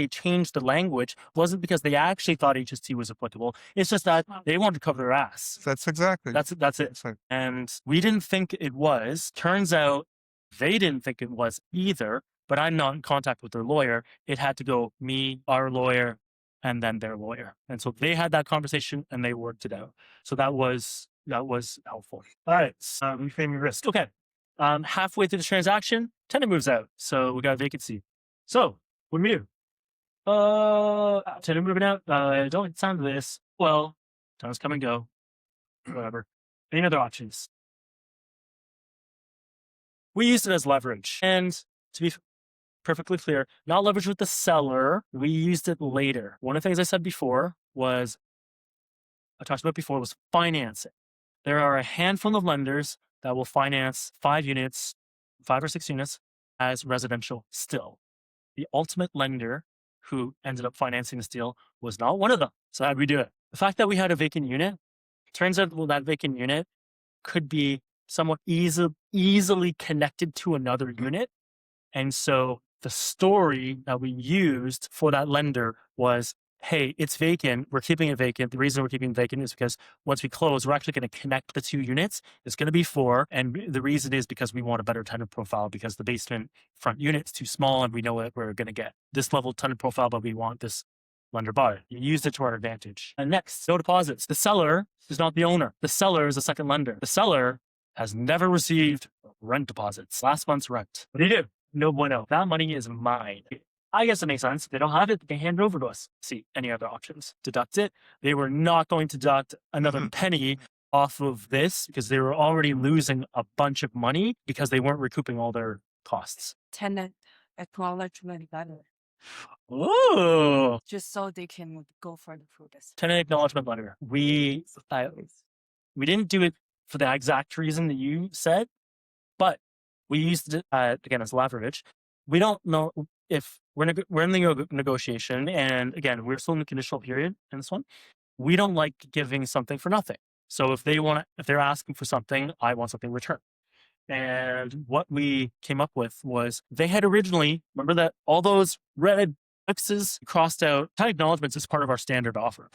changed the language wasn't because they actually thought HST was applicable. It's just that they wanted to cover their ass. That's exactly. That's it. And we didn't think it was. Turns out they didn't think it was either, but I'm not in contact with their lawyer. It had to go me, our lawyer, and then their lawyer. And so they had that conversation and they worked it out. So that was helpful. All right. Reframing risk. Okay. Halfway through the transaction, tenant moves out. So we got a vacancy. So what do we do? Tenant moving out. I don't like the sound of this. Well, times come and go. Whatever. Any other options? We used it as leverage. And to be perfectly clear, not leverage with the seller. We used it later. One of the things I talked about before was financing. There are a handful of lenders that will finance 5 or 6 units as residential still. The ultimate lender who ended up financing this deal was not one of them. So how'd we do it? The fact that we had a vacant unit, turns out that vacant unit could be somewhat easily connected to another unit. And so the story that we used for that lender was, hey, it's vacant. We're keeping it vacant. The reason we're keeping it vacant is because once we close, we're actually going to connect the 2 units. It's going to be 4. And the reason is because we want a better tenant profile because the basement front unit's too small and we know that we're going to get this level tenant profile, but we want this lender bought it. You used it to our advantage. And next, no deposits. The seller is not the owner. The seller is a second lender. The seller has never received rent deposits. Last month's rent. What do? No bueno. That money is mine. I guess it makes sense. If they don't have it, they can hand it over to us. See, any other options? Deduct it. They were not going to deduct another penny off of this because they were already losing a bunch of money because they weren't recouping all their costs. Tenant acknowledgement letter, Oh, just so they can go for the protest. tenant acknowledgement letter. We didn't do it for the exact reason that you said, but we used it again as leverage. We don't know if we're in the negotiation, and again, we're still in the conditional period in this one. We don't like giving something for nothing. So if they're asking for something, I want something in return. And what we came up with was they had originally, remember that all those red X's crossed out. Tenant acknowledgements is part of our standard offer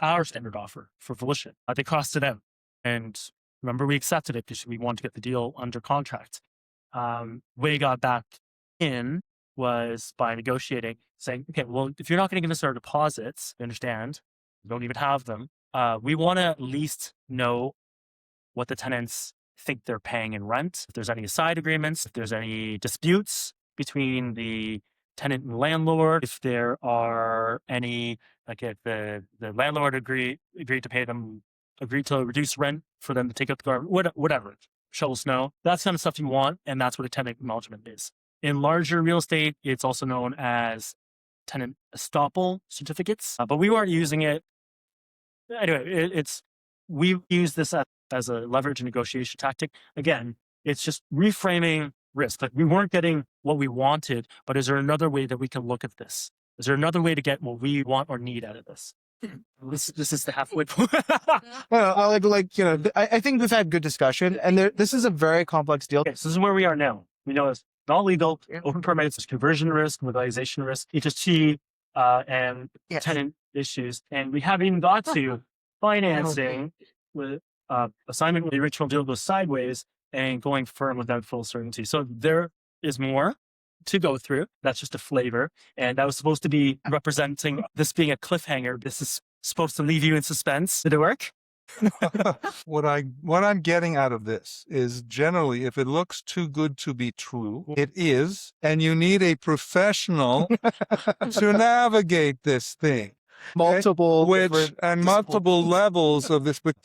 for Volition. They crossed it out. And remember, we accepted it because we wanted to get the deal under contract. Way we got back in was by negotiating, saying, okay, well, if you're not going to give us our deposits, we understand, we don't even have them. We want to at least know what the tenants think they're paying in rent, if there's any side agreements, if there's any disputes between the tenant and landlord, if there are any, like if the landlord agreed to reduce rent for them to take out the garbage, whatever, shovel snow, that's kind of stuff you want, and that's what a tenant acknowledgement is. In larger real estate, it's also known as tenant estoppel certificates, but we weren't using it. Anyway, we use this as a leverage and negotiation tactic. Again, it's just reframing risk. Like we weren't getting what we wanted, but is there another way that we can look at this? Is there another way to get what we want or need out of this? This is the halfway point. Well, I think we've had good discussion, and this is a very complex deal. Okay, so this is where we are now. We know it's not legal, open permits, there's conversion risk, legalization risk, HST, and tenant issues. And we haven't even got to financing with assignment when the original deal goes sideways and going firm without full certainty. So there is more to go through. That's just a flavor. And that was supposed to be representing this being a cliffhanger. This is supposed to leave you in suspense. Did it work? What I'm getting out of this is generally, if it looks too good to be true, it is, and you need a professional to navigate this thing. Multiple levels of this, but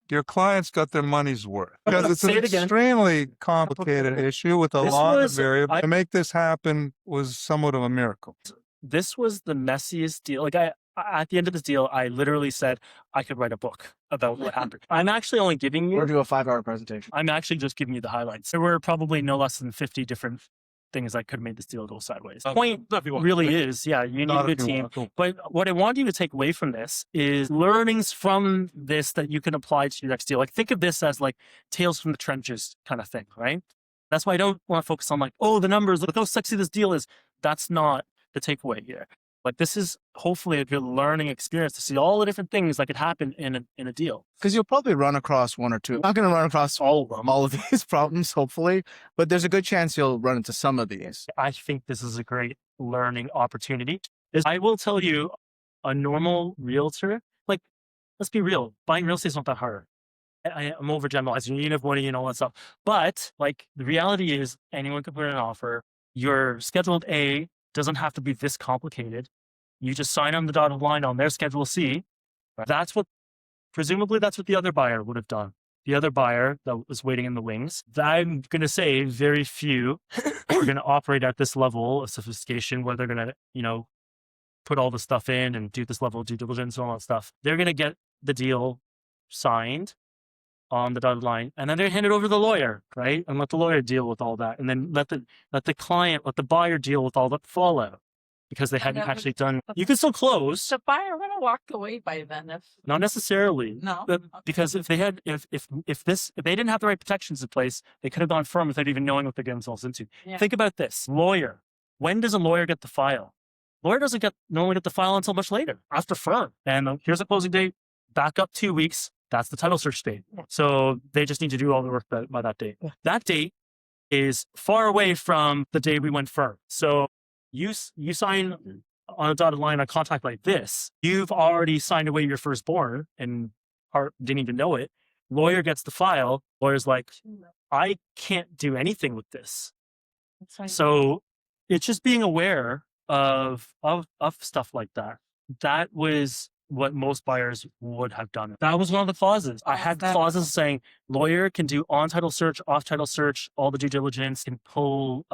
your clients got their money's worth because it's an extremely complicated issue with a lot of variables. To make this happen was somewhat of a miracle. This was the messiest deal. Like at the end of this deal, I literally said I could write a book about what happened. I'm actually only giving you, or do a 5-hour presentation. I'm actually just giving you the highlights. There were probably no less than 50 different things that could have made this deal go sideways. The point really is, you need a good team. But what I want you to take away from this is learnings from this that you can apply to your next deal. Like think of this as like tales from the trenches kind of thing, right? That's why I don't want to focus on like, oh, the numbers, look how sexy this deal is. That's not the takeaway here. Like this is hopefully a good learning experience to see all the different things that could happen in a deal. Because you'll probably run across one or two. I'm not going to run across all of these problems, hopefully, but there's a good chance you'll run into some of these. I think this is a great learning opportunity. I will tell you, a normal realtor, like, let's be real, buying real estate is not that hard. I'm overgeneralizing, you need enough money and all that stuff. But like the reality is anyone can put in an offer. Your scheduled A doesn't have to be this complicated. You just sign on the dotted line on their Schedule C. Presumably that's what the other buyer would have done. The other buyer that was waiting in the wings. I'm going to say very few are going to operate at this level of sophistication where they're going to, put all the stuff in and do this level of due diligence and all that stuff. They're going to get the deal signed on the dotted line, and then they hand it over to the lawyer, right? And let the lawyer deal with all that, and then let the buyer deal with all the fallout because they hadn't actually done. You can still close. The buyer would have walked away by then. Not necessarily. No, because if they had, if they didn't have the right protections in place, they could have gone firm without even knowing what they're getting themselves into. Yeah. Think about this: lawyer. When does a lawyer get the file? Lawyer doesn't normally get the file until much later, after firm. And here's a closing date. Back up 2 weeks. That's the title search date. So they just need to do all the work by that date. That date is far away from the day we went firm. So you sign on a dotted line, a contract like this, you've already signed away your firstborn and didn't even know it. Lawyer gets the file. Lawyer's like, I can't do anything with this. So it's just being aware of stuff like that. That was what most buyers would have done. That was one of the clauses. I had clauses saying lawyer can do on-title search, off-title search, all the due diligence, can pull.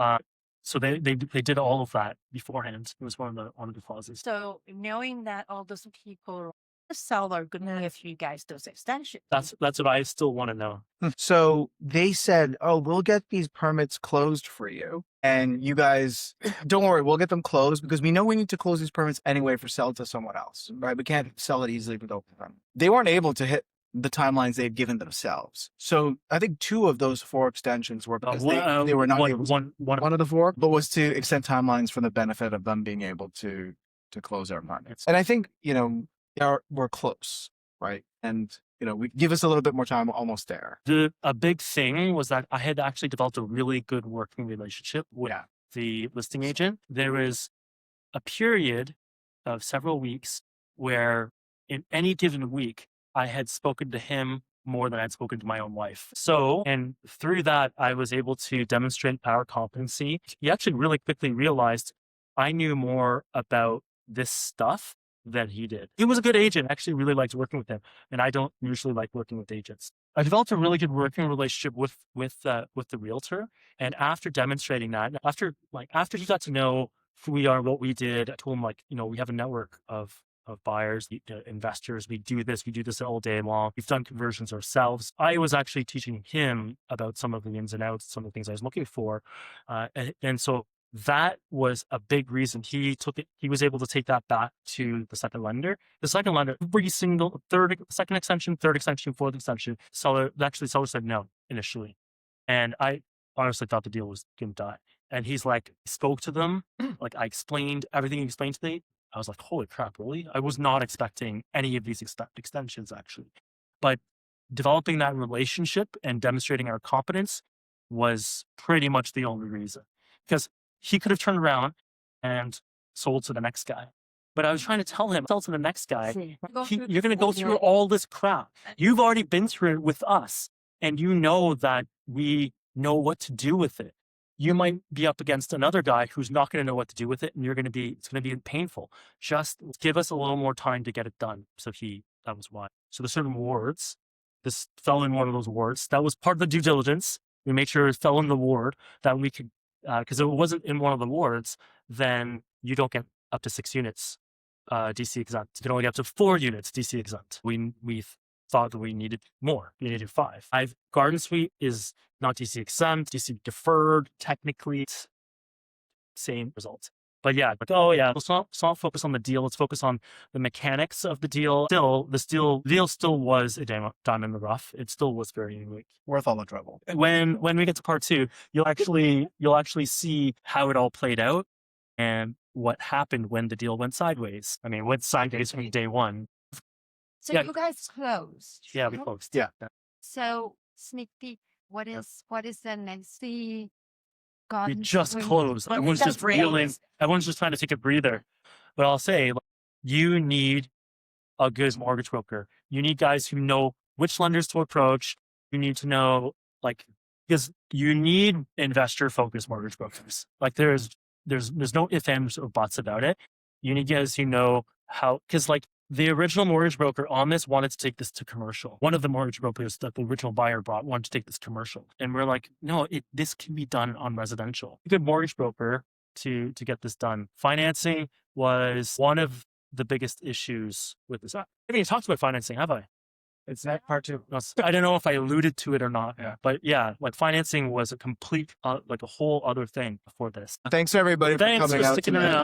So they did all of that beforehand. It was one of the clauses. So knowing that all those people, the seller, going to give you guys those extensions. That's what I still want to know. So they said, oh, we'll get these permits closed for you. And you guys, don't worry, we'll get them closed because we know we need to close these permits anyway for sell to someone else, right? We can't sell it easily with open permit. They weren't able to hit the timelines they've given themselves. So I think 2 of those 4 extensions were because they were not able to, one of the 4, but was to extend timelines for the benefit of them being able to close our permits. And I think, we're close, right? And, we give us a little bit more time, almost there. A big thing was that I had actually developed a really good working relationship with the listing agent. There was a period of several weeks where in any given week, I had spoken to him more than I'd spoken to my own wife. So, and through that, I was able to demonstrate power competency. He actually really quickly realized I knew more about this stuff than he did. He was a good agent. I actually really liked working with him, and I don't usually like working with agents. I developed a really good working relationship with the realtor, and after demonstrating that, after he got to know who we are, what we did, I told him we have a network of buyers, investors. We do this all day long. We've done conversions ourselves. I was actually teaching him about some of the ins and outs, some of the things I was looking for, and so that was a big reason he was able to take that back to the second lender. The second lender, every single second extension, third extension, fourth extension, seller said no initially. And I honestly thought the deal was going to die. And he's like, spoke to them. Like I explained everything he explained to me. I was like, holy crap, really? I was not expecting any of these extensions actually. But developing that relationship and demonstrating our competence was pretty much the only reason. Because he could have turned around and sold to the next guy. But I was trying to tell him, sell to the next guy. You're going to go through all this crap. You've already been through it with us. And you know that we know what to do with it. You might be up against another guy who's not going to know what to do with it. And it's going to be painful. Just give us a little more time to get it done. So that was why. So there's certain wards. This fell in one of those wards. That was part of the due diligence. We made sure it fell in the ward that we could, because if it wasn't in one of the wards, then you don't get up to 6 units DC exempt. You can only get up to 4 units DC exempt. We thought that we needed more. We needed 5. Garden Suite is not DC exempt, DC deferred, technically same results. But yeah, let's not focus on the deal. Let's focus on the mechanics of the deal. Still, the deal still was a diamond in the rough. It still was very unique. Worth all the trouble. When we get to part 2, you'll actually see how it all played out and what happened when the deal went sideways. I mean, went sideways from day one. So you guys closed. Yeah, we closed. Yeah. So sneak peek. What is the next? We Garden just Suite? closed. Everyone's That's just reeling. Everyone's just trying to take a breather. But I'll say, you need a good mortgage broker. You need guys who know which lenders to approach. You need to know, because you need investor-focused mortgage brokers. There's no ifs, ands, or buts about it. You need guys who know how, because the original mortgage broker on this wanted to take this to commercial. One of the mortgage brokers that the original buyer brought wanted to take this commercial. And we're like, no, this can be done on residential. A good mortgage broker to get this done. Financing was one of the biggest issues with this. I haven't even talked about financing, have I? It's not part 2. No, I don't know if I alluded to it or not. Yeah. But yeah, financing was a complete, a whole other thing before this. Thanks everybody for Thanks coming for out sticking tonight. around.